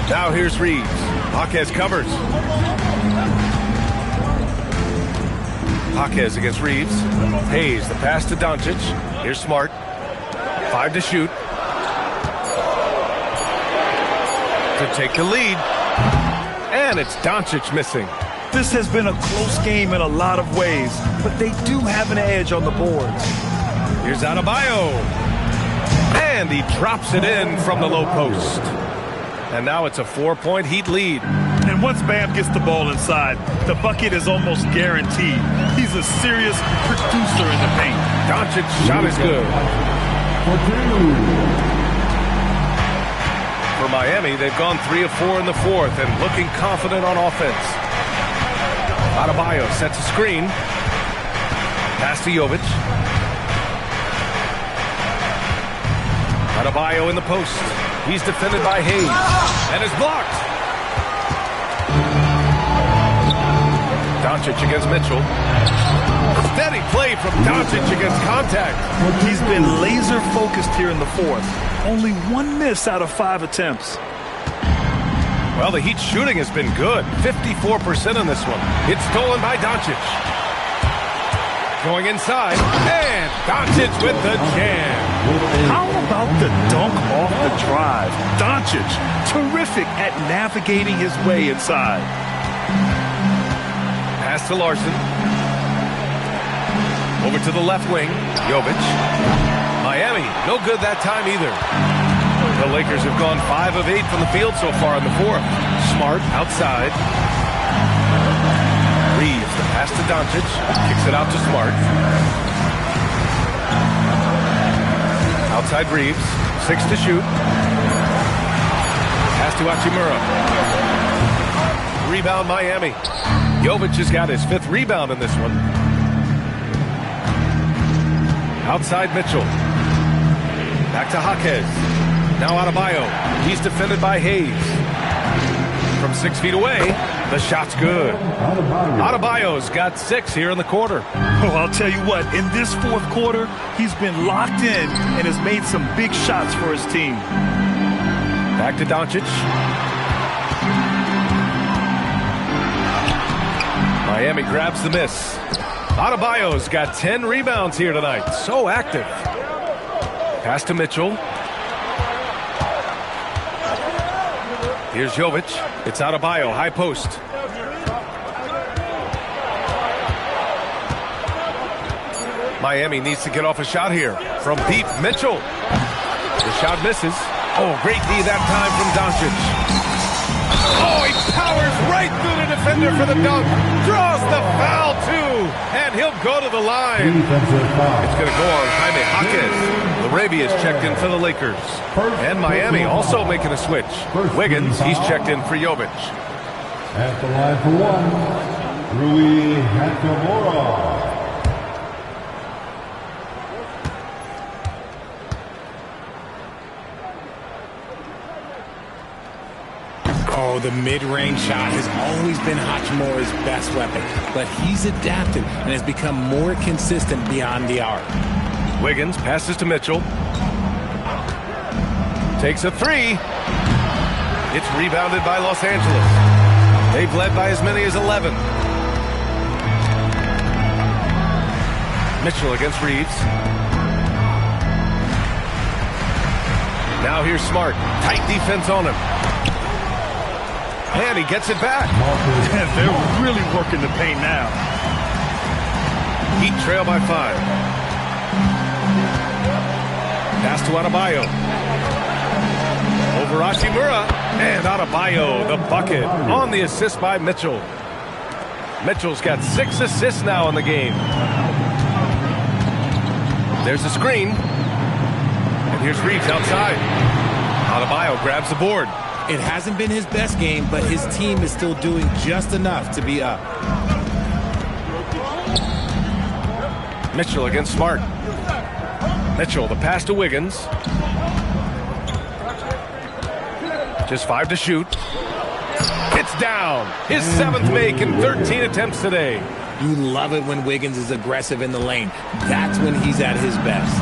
Now here's Reeves. Jaquez covers. Jaquez against Reeves. Hayes, the pass to Doncic. Here's Smart. 5 to shoot. To take the lead. And it's Doncic missing. This has been a close game in a lot of ways, but they do have an edge on the boards. Here's Adebayo. And he drops it in from the low post. And now it's a 4-point Heat lead. And once Bam gets the ball inside, the bucket is almost guaranteed. He's a serious producer in the paint. Doncic's shot is good. For Miami, they've gone 3 of 4 in the fourth and looking confident on offense. Adebayo sets a screen. Pass to Jovic. Adebayo in the post. He's defended by Hayes. And is blocked. Doncic against Mitchell. Steady play from Doncic against contact. He's been laser focused here in the fourth. Only 1 miss out of 5 attempts. Well, the Heat shooting has been good. 54% on this one. It's stolen by Doncic. Going inside. And Doncic with the jam. How about the dunk off the drive? Doncic, terrific at navigating his way inside. Pass to Larson. Over to the left wing. Jovic. Miami, no good that time either. The Lakers have gone 5 of 8 from the field so far in the fourth. Smart outside. Reeves, the pass to Doncic. Kicks it out to Smart. Outside Reeves. 6 to shoot. Pass to Hachimura. Rebound Miami. Jovic has got his 5th rebound in this one. Outside Mitchell. Back to Jaquez. Now Adebayo. He's defended by Hayes. From 6 feet away, the shot's good. Adebayo's got 6 here in the quarter. Oh, I'll tell you what, in this 4th quarter, he's been locked in and has made some big shots for his team. Back to Doncic. Miami grabs the miss. Adebayo's got 10 rebounds here tonight. So active. Pass to Mitchell. Here's Jovic. It's Adebayo, high post. Miami needs to get off a shot here. From deep, Mitchell. The shot misses. Oh, great D that time from Doncic. Oh, he powers right through the defender for the dunk. Draws the foul, too. And he'll go to the line. It's going to go on Jaime Jaquez. Larabia's checked in for the Lakers. And Miami also making a switch. Wiggins, he's checked in for Jovic. At the line for 1, Rui Hachimura. Oh, the mid-range shot has always been Hachimura's best weapon, but he's adapted and has become more consistent beyond the arc. Wiggins passes to Mitchell. Takes a 3. It's rebounded by Los Angeles. They've led by as many as 11. Mitchell against Reeves. Now here's Smart. Tight defense on him. And he gets it back. They're really working the paint now. Heat trail by 5. Pass to Adebayo. Over Hachimura. And Adebayo, the bucket, on the assist by Mitchell. Mitchell's got 6 assists now in the game. There's a screen. And here's Reeves outside. Adebayo grabs the board. It hasn't been his best game, but his team is still doing just enough to be up. Mitchell against Smart. Mitchell, the pass to Wiggins. Just 5 to shoot. It's down. His 7th make in 13 attempts today. You love it when Wiggins is aggressive in the lane. That's when he's at his best.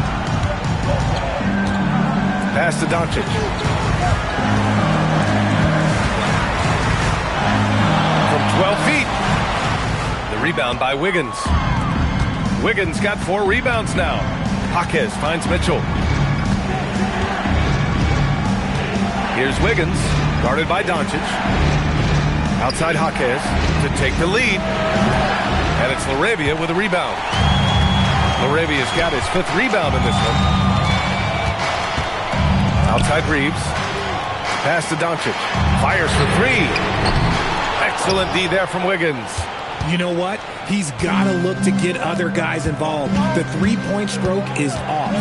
Pass to Doncic. From 12 feet. The rebound by Wiggins. Wiggins got 4 rebounds now. Jaquez finds Mitchell. Here's Wiggins, guarded by Doncic. Outside Jaquez to take the lead. And it's Larabia with a rebound. Larabia's got his 5th rebound in this one. Outside Reeves. Pass to Doncic. Fires for 3. Excellent D there from Wiggins. You know what? He's got to look to get other guys involved. The 3-point stroke is off.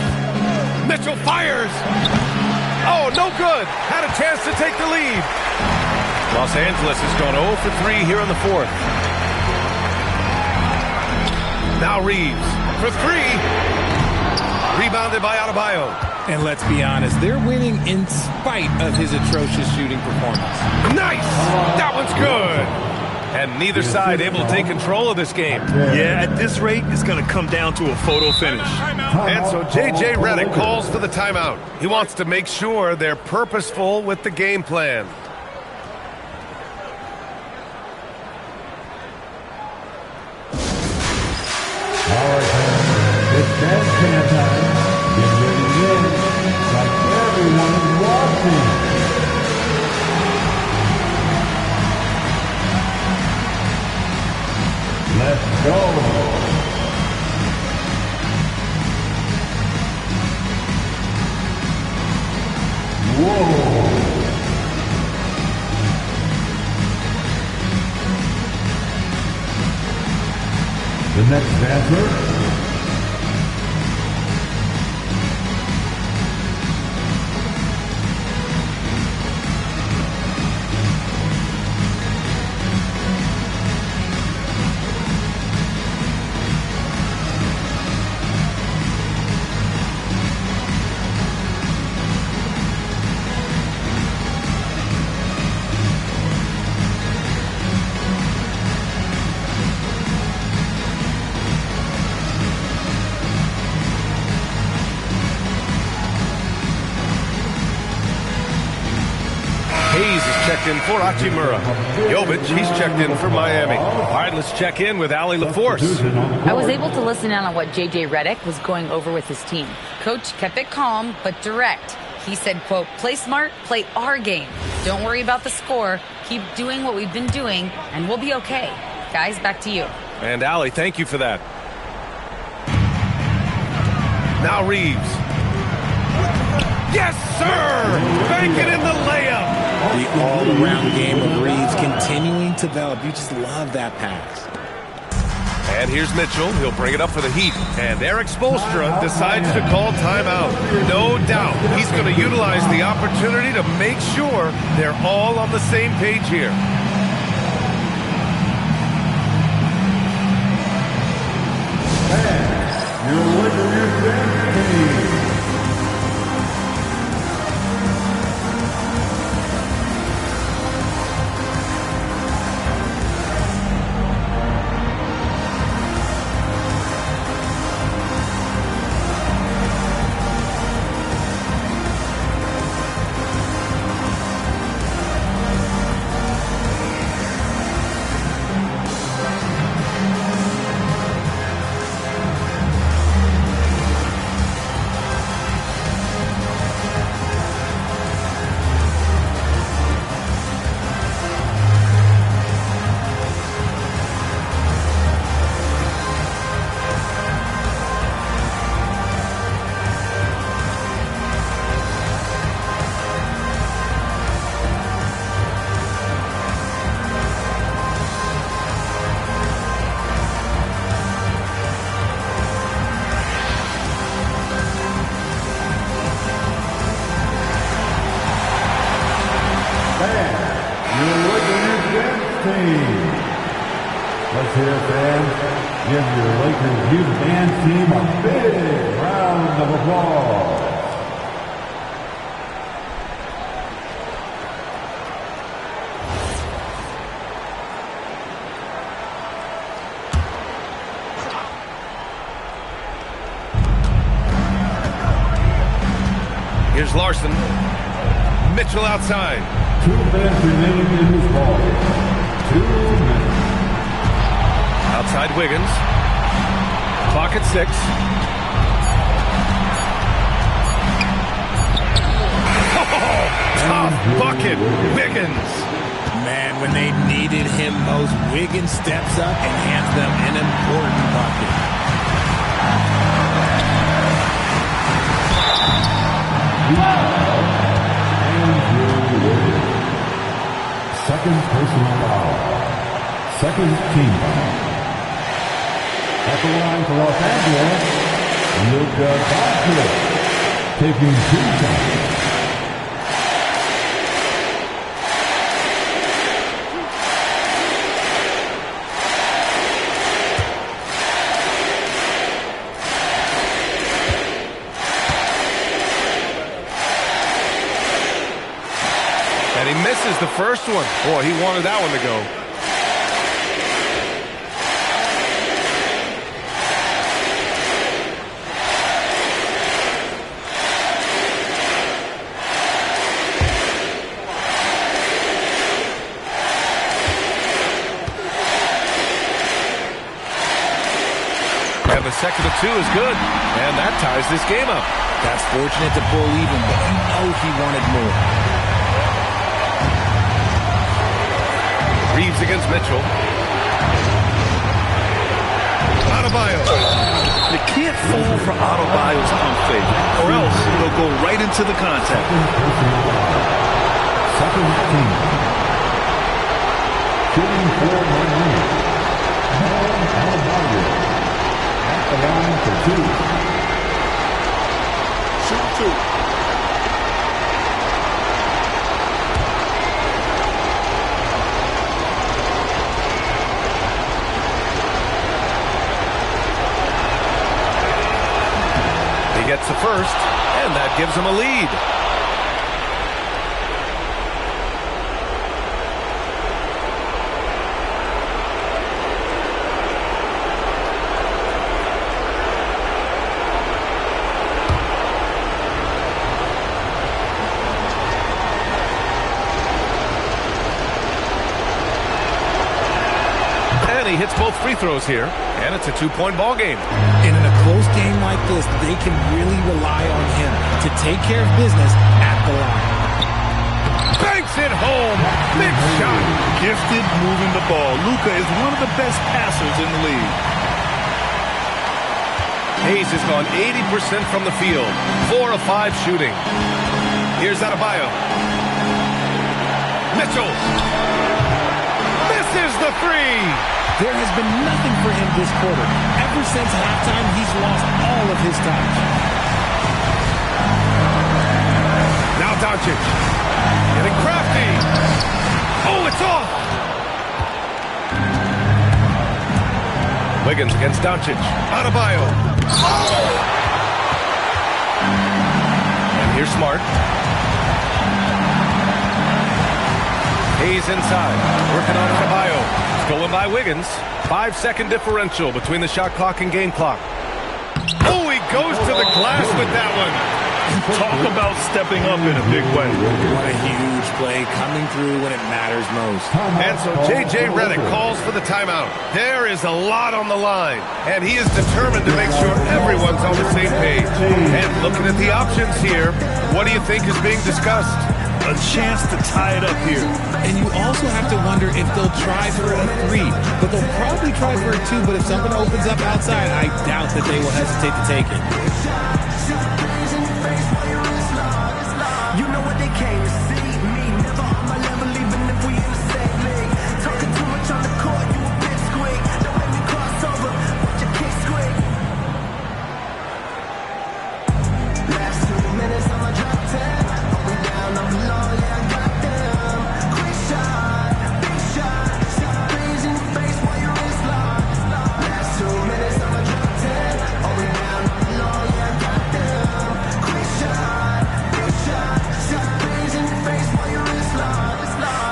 Mitchell fires. Oh, no good. Had a chance to take the lead. Los Angeles has gone 0 for 3 here in the 4th. Now Reeves for 3. Rebounded by Adebayo. And let's be honest, they're winning in spite of his atrocious shooting performance. Nice! That one's good. And neither side able to take control of this game. Yeah, at this rate, it's going to come down to a photo finish. And so J.J. Redick calls for the timeout. He wants to make sure they're purposeful with the game plan. All right, it's dance time. Get ready to dance like everyone is watching. Let's go. Whoa. The next dancer, Hayes is checked in for Hachimura. Jovic, he's checked in for Miami. All right, let's check in with Allie LaForce. I was able to listen in on what J.J. Redick was going over with his team. Coach kept it calm but direct. He said, quote, play smart, play our game. Don't worry about the score. Keep doing what we've been doing, and we'll be okay. Guys, back to you. And Allie, thank you for that. Now Reeves. Yes, sir! Banking in the layup. The all-around game of Reeves continuing to develop. You just love that pass. And here's Mitchell. He'll bring it up for the Heat. And Eric Spoelstra decides to call timeout. No doubt he's going to utilize the opportunity to make sure they're all on the same page here. your Lakers team. Let's hear it, fans. Give your Lakers youth band team a big round of applause. Here's Larson. Mitchell outside. 2 minutes remaining in this ball. 2 minutes. Outside Wiggins. Clock at 6. Oh, tough bucket. Wiggins. Man, when they needed him most, Wiggins steps up and hands them an important bucket. Second personal foul. Second team foul. At the line for Los Angeles, Luka Doncic taking 2 shots. And he misses the first one. Boy, he wanted that one to go. And the second of 2 is good. And that ties this game up. That's fortunate to pull even, but you know he wanted more. Reeves against Mitchell. Adebayo. You can't fall for Adebayo's pump fake, or else they'll go right into the contact. Second team. Shooting for Miami. Adebayo. Shoot 2. He gets the first, and that gives him a lead. And he hits both free throws here, and it's a 2-point ball game. And in a close game like this, they can really rely on him to take care of business at the line. Banks it home. Big shot. Gifted moving the ball. Luka is one of the best passers in the league. Hayes has gone 80% from the field. 4 of 5 shooting. Here's Adebayo. Mitchell. Misses the three. There has been nothing for him this quarter. Ever since halftime, he's lost all of his touch. Now Doncic. Getting crafty. Oh, it's off. Wiggins against Doncic. Adebayo. Oh! And here's Smart. Hayes inside. Working on Adebayo. Stolen by Wiggins. 5-second differential between the shot clock and game clock. Oh, he goes to the glass with that one. Talk about stepping up in a big way. What a huge play coming through when it matters most. And so J.J. Redick calls for the timeout. There is a lot on the line, and he is determined to make sure everyone's on the same page. And looking at the options here, what do you think is being discussed? A chance to tie it up here. And you also have to wonder if they'll try for a 3. But they'll probably try for a 2. But if something opens up outside, I doubt that they will hesitate to take it. You know what they came to see. Me, never on my level, even if we in the same league. Talking too much on the court, you a bit squeak. Don't let me cross over, watch your kick squeak. Last 2 minutes, I'ma drop 10. We down, I'm low, yeah, I got them. Quick shot, big shot. Shot threes in your face while you're in slot. Last 2 minutes, I'ma drop 10. We down, I'm low, yeah, I got them. Quick shot, big shot. Shot threes in your face while you're in slot.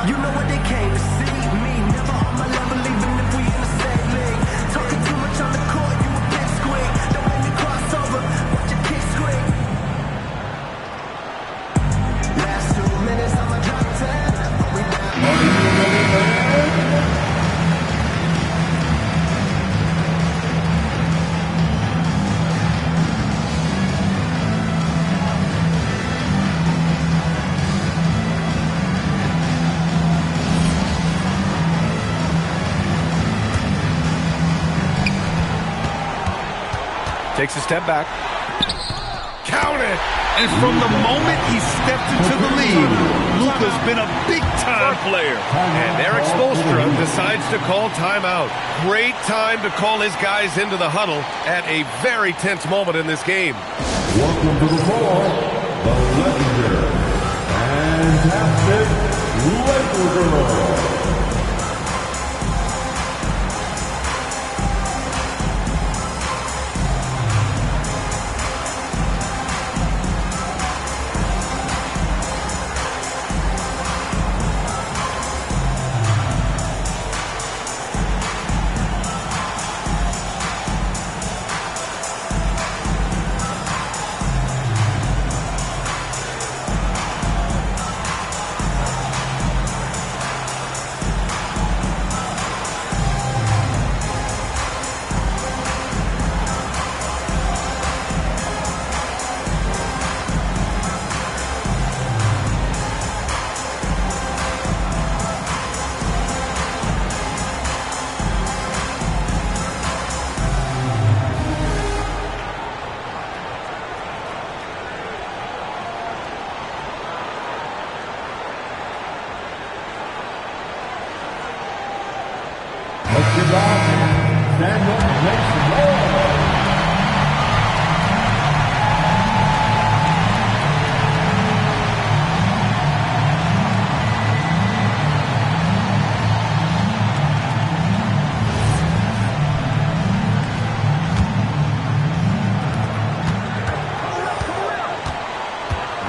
You know what they came to see. Me, never on my level, even if we in the same league. Talking too much on the court, you a bit squeak. Don't let me cross over, watch your kick squeak. Last 2 minutes, I'ma drop 10. We down. Takes a step back. Count it! And from the moment he stepped into the league, Luka's been a big-time player. And Eric Spoelstra decides to call timeout. Great time to call his guys into the huddle at a very tense moment in this game. Welcome to the floor, the legendary, fantastic Laker Girl.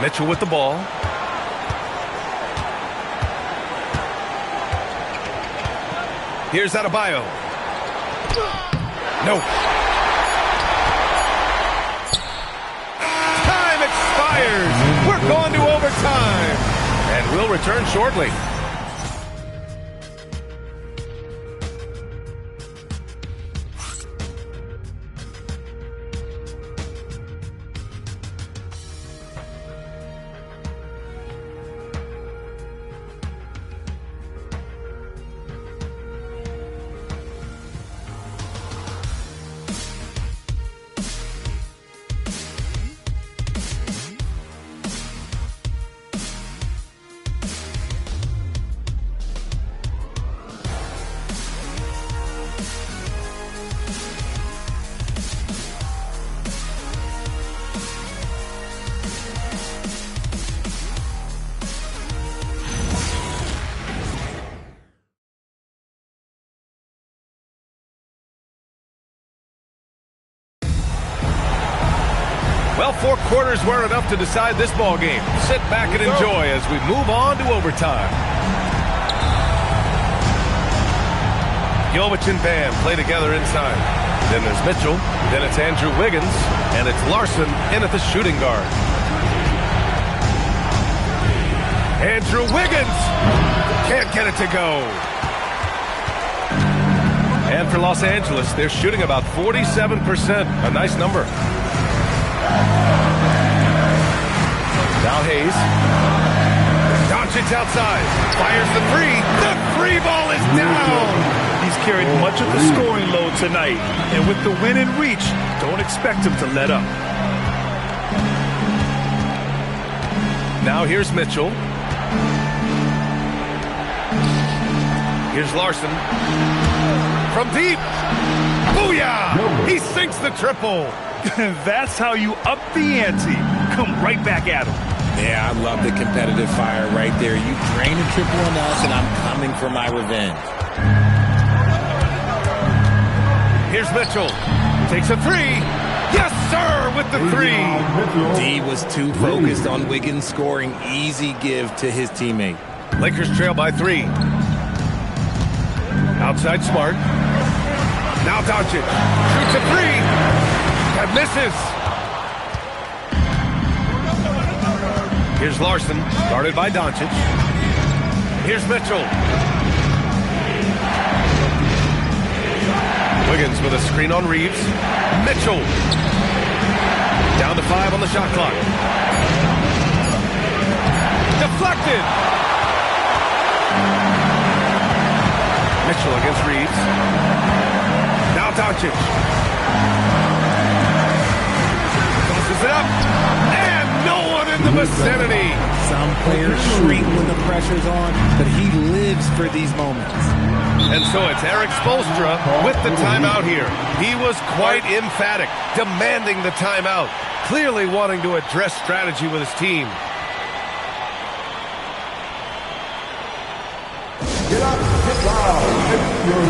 Mitchell with the ball. Here's Adebayo. No. Time expires. We're going to overtime. And we'll return shortly. Well, 4 quarters weren't enough to decide this ball game. Sit back and enjoy as we move on to overtime. Jovic and Bam play together inside. Then there's Mitchell. Then it's Andrew Wiggins. And it's Larson in at the shooting guard. Andrew Wiggins can't get it to go. And for Los Angeles, they're shooting about 47%. A nice number. Now Hayes. Doncic outside. Fires the three. The free ball is down. He's carried much of the scoring load tonight. And with the win in reach, don't expect him to let up. Now here's Mitchell. Here's Larson. From deep. Booyah! He sinks the triple. That's how you up the ante. Come right back at him. Yeah, I love the competitive fire right there. You drain a triple on us, and I'm coming for my revenge. Here's Mitchell. Takes a three. Yes, sir, with the three. D was too focused on Wiggins scoring. Easy give to his teammate. Lakers trail by 3. Outside Smart. Now Doncic. Shoots a 3. And misses. Here's Larson, guarded by Doncic. Here's Mitchell. Wiggins with a screen on Reeves. Mitchell. Down to 5 on the shot clock. Deflected. Mitchell against Reeves. Now Doncic. Tosses it up. And no one in the vicinity. Some players shrink when the pressure's on, but he lives for these moments. And so it's Eric Spoelstra with the timeout here. He was quite emphatic, demanding the timeout, clearly wanting to address strategy with his team. Get up, get loud. It's your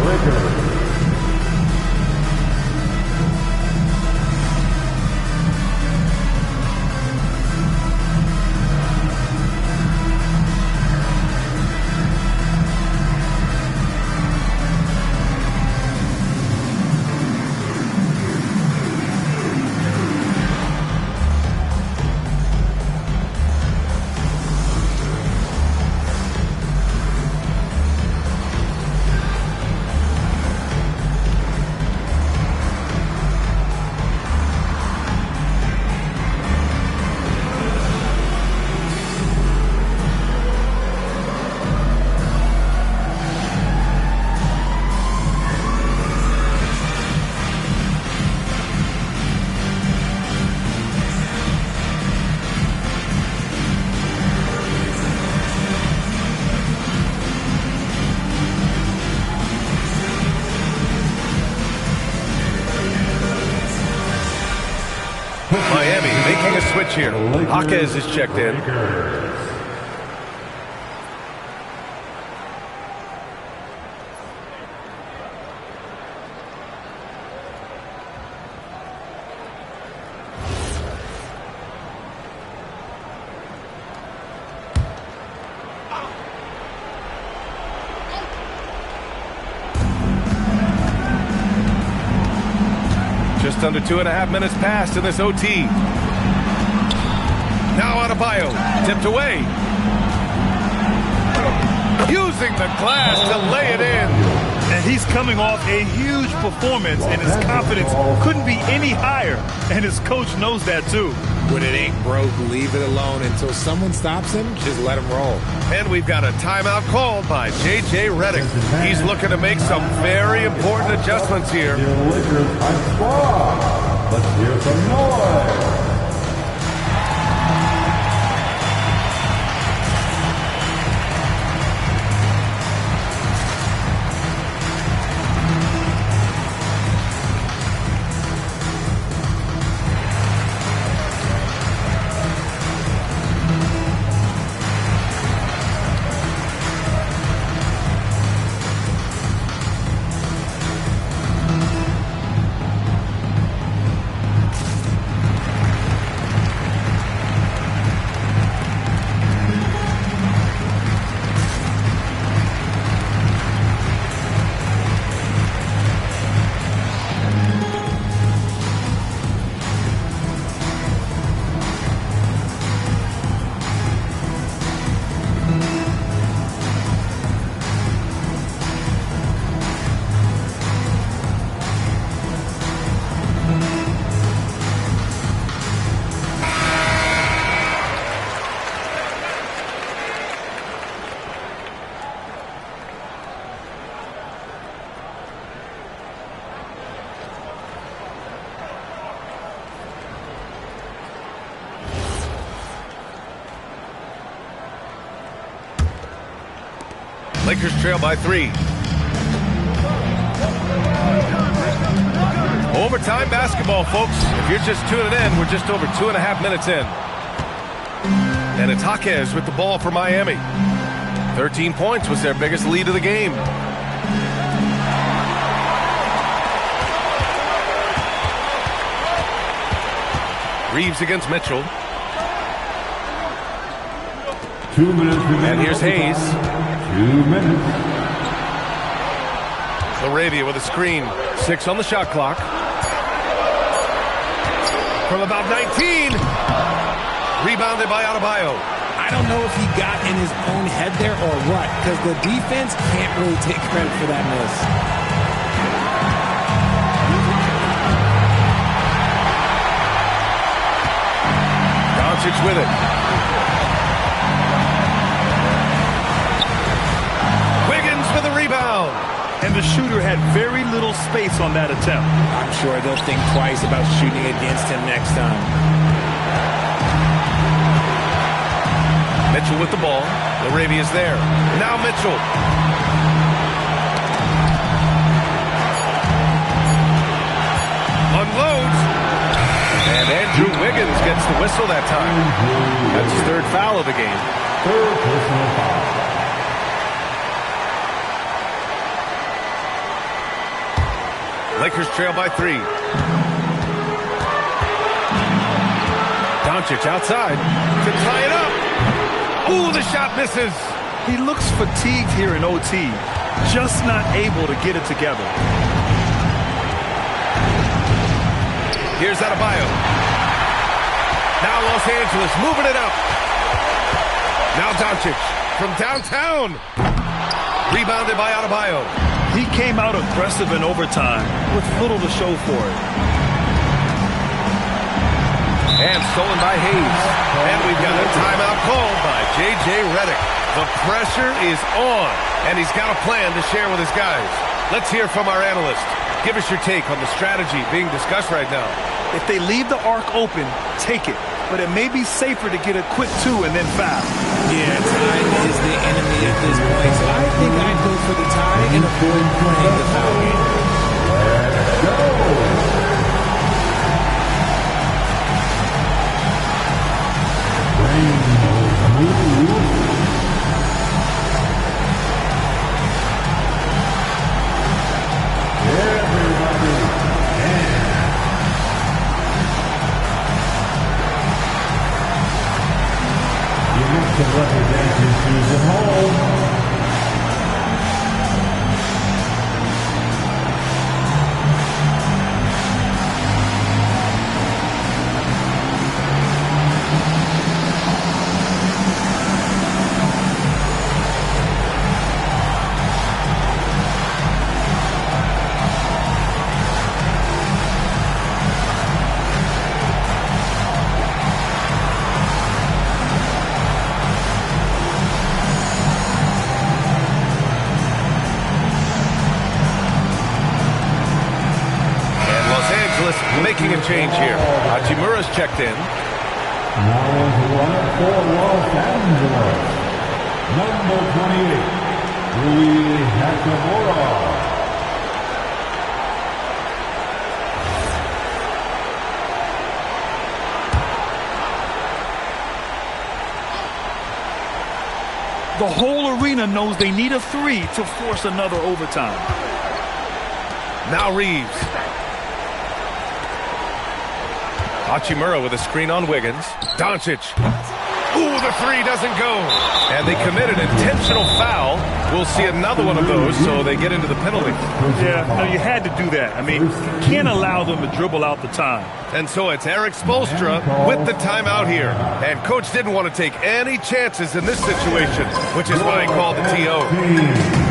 Lakers. Miami making a switch here. Jaquez is checked in. Just under 2.5 minutes passed in this OT. Now Adebayo, tipped away. Using the glass to lay it in. And he's coming off a huge performance, and his confidence couldn't be any higher. And his coach knows that too. When it ain't broke, leave it alone until someone stops him. Just let him roll. And we've got a timeout called by J.J. Redick. He's looking to make some very important adjustments here. Let's hear some noise. Lakers trail by 3. Overtime basketball, folks. If you're just tuning in, we're just over 2.5 minutes in. And it's Jaquez with the ball for Miami. 13 points was their biggest lead of the game. Reeves against Mitchell. 2 minutes remaining. And here's Hayes. 2 minutes. Laravia with a screen. 6 on the shot clock. From about 19. Rebounded by Adebayo. I don't know if he got in his own head there or what, because the defense can't really take credit for that miss. Doncic with it. Wiggins for the rebound. And the shooter had very little space on that attempt. I'm sure they'll think twice about shooting against him next time. Mitchell with the ball. Laravia's there. Now Mitchell. Unloads. And Andrew Wiggins gets the whistle that time. That's his third foul of the game. Third personal foul. Lakers trail by 3. Doncic outside to tie it up. Ooh, the shot misses. He looks fatigued here in OT, just not able to get it together. Here's Adebayo. Now Los Angeles moving it up. Now Doncic from downtown. Rebounded by Adebayo. He came out aggressive in overtime with little to show for it. And stolen by Hayes. And we've got a timeout called by J.J. Redick. The pressure is on, and he's got a plan to share with his guys. Let's hear from our analyst. Give us your take on the strategy being discussed right now. If they leave the arc open, take it. But it may be safer to get a quick 2 and then foul. Yeah, time is the enemy at this point, so I think I'd go for the tie and avoid playing the foul game. Let's go. To represent his season home. Angeles making a change here. Hachimura's checked in. Now into lineup for Los Angeles, number 28, Rui Hachimura. The whole arena knows they need a 3 to force another overtime. Now Reeves. Hachimura with a screen on Wiggins. Doncic. Ooh, the 3 doesn't go. And they committed an intentional foul. We'll see another one of those, so they get into the penalty. Yeah, no, you had to do that. I mean, you can't allow them to dribble out the time. And so it's Eric Spoelstra with the timeout here. And Coach didn't want to take any chances in this situation, which is why he called the TO.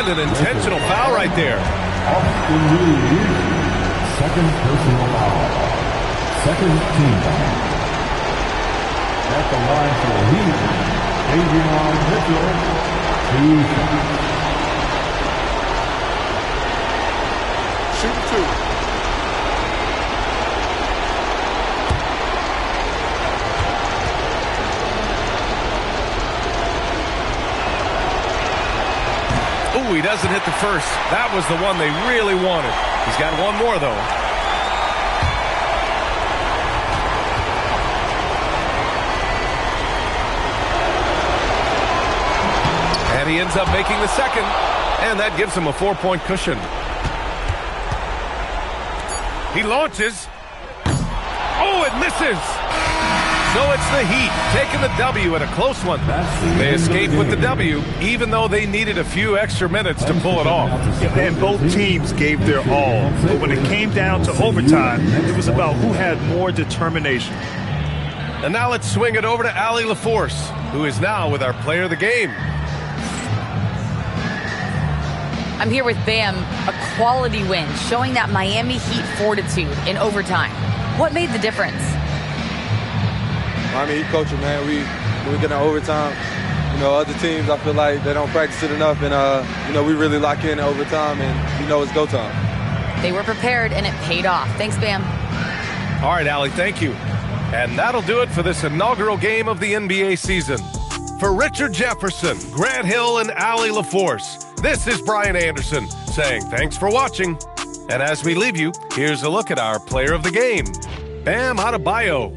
An intentional foul right there. Second personal foul. Second team foul. At the line for Heet, Davion Mitchell. 2 shots. Shoot 2. Ooh, he doesn't hit the first. That was the one they really wanted. He's got one more, though. And he ends up making the second. And that gives him a 4-point cushion. He launches. Oh, it misses. So it's the Heat taking the W at a close one. They escaped with the W, even though they needed a few extra minutes to pull it off. Yeah, and both teams gave their all. But when it came down to overtime, it was about who had more determination. And now let's swing it over to Allie LaForce, who is now with our player of the game. I'm here with Bam, a quality win, showing that Miami Heat fortitude in overtime. What made the difference? Miami Heat culture, man. We get in overtime. You know, other teams, I feel like they don't practice it enough, and you know, we really lock in overtime, and you know, it's go time. They were prepared, and it paid off. Thanks, Bam. All right, Allie, thank you. And that'll do it for this inaugural game of the NBA season. For Richard Jefferson, Grant Hill, and Allie LaForce, this is Brian Anderson saying thanks for watching. And as we leave you, here's a look at our player of the game, Bam Adebayo.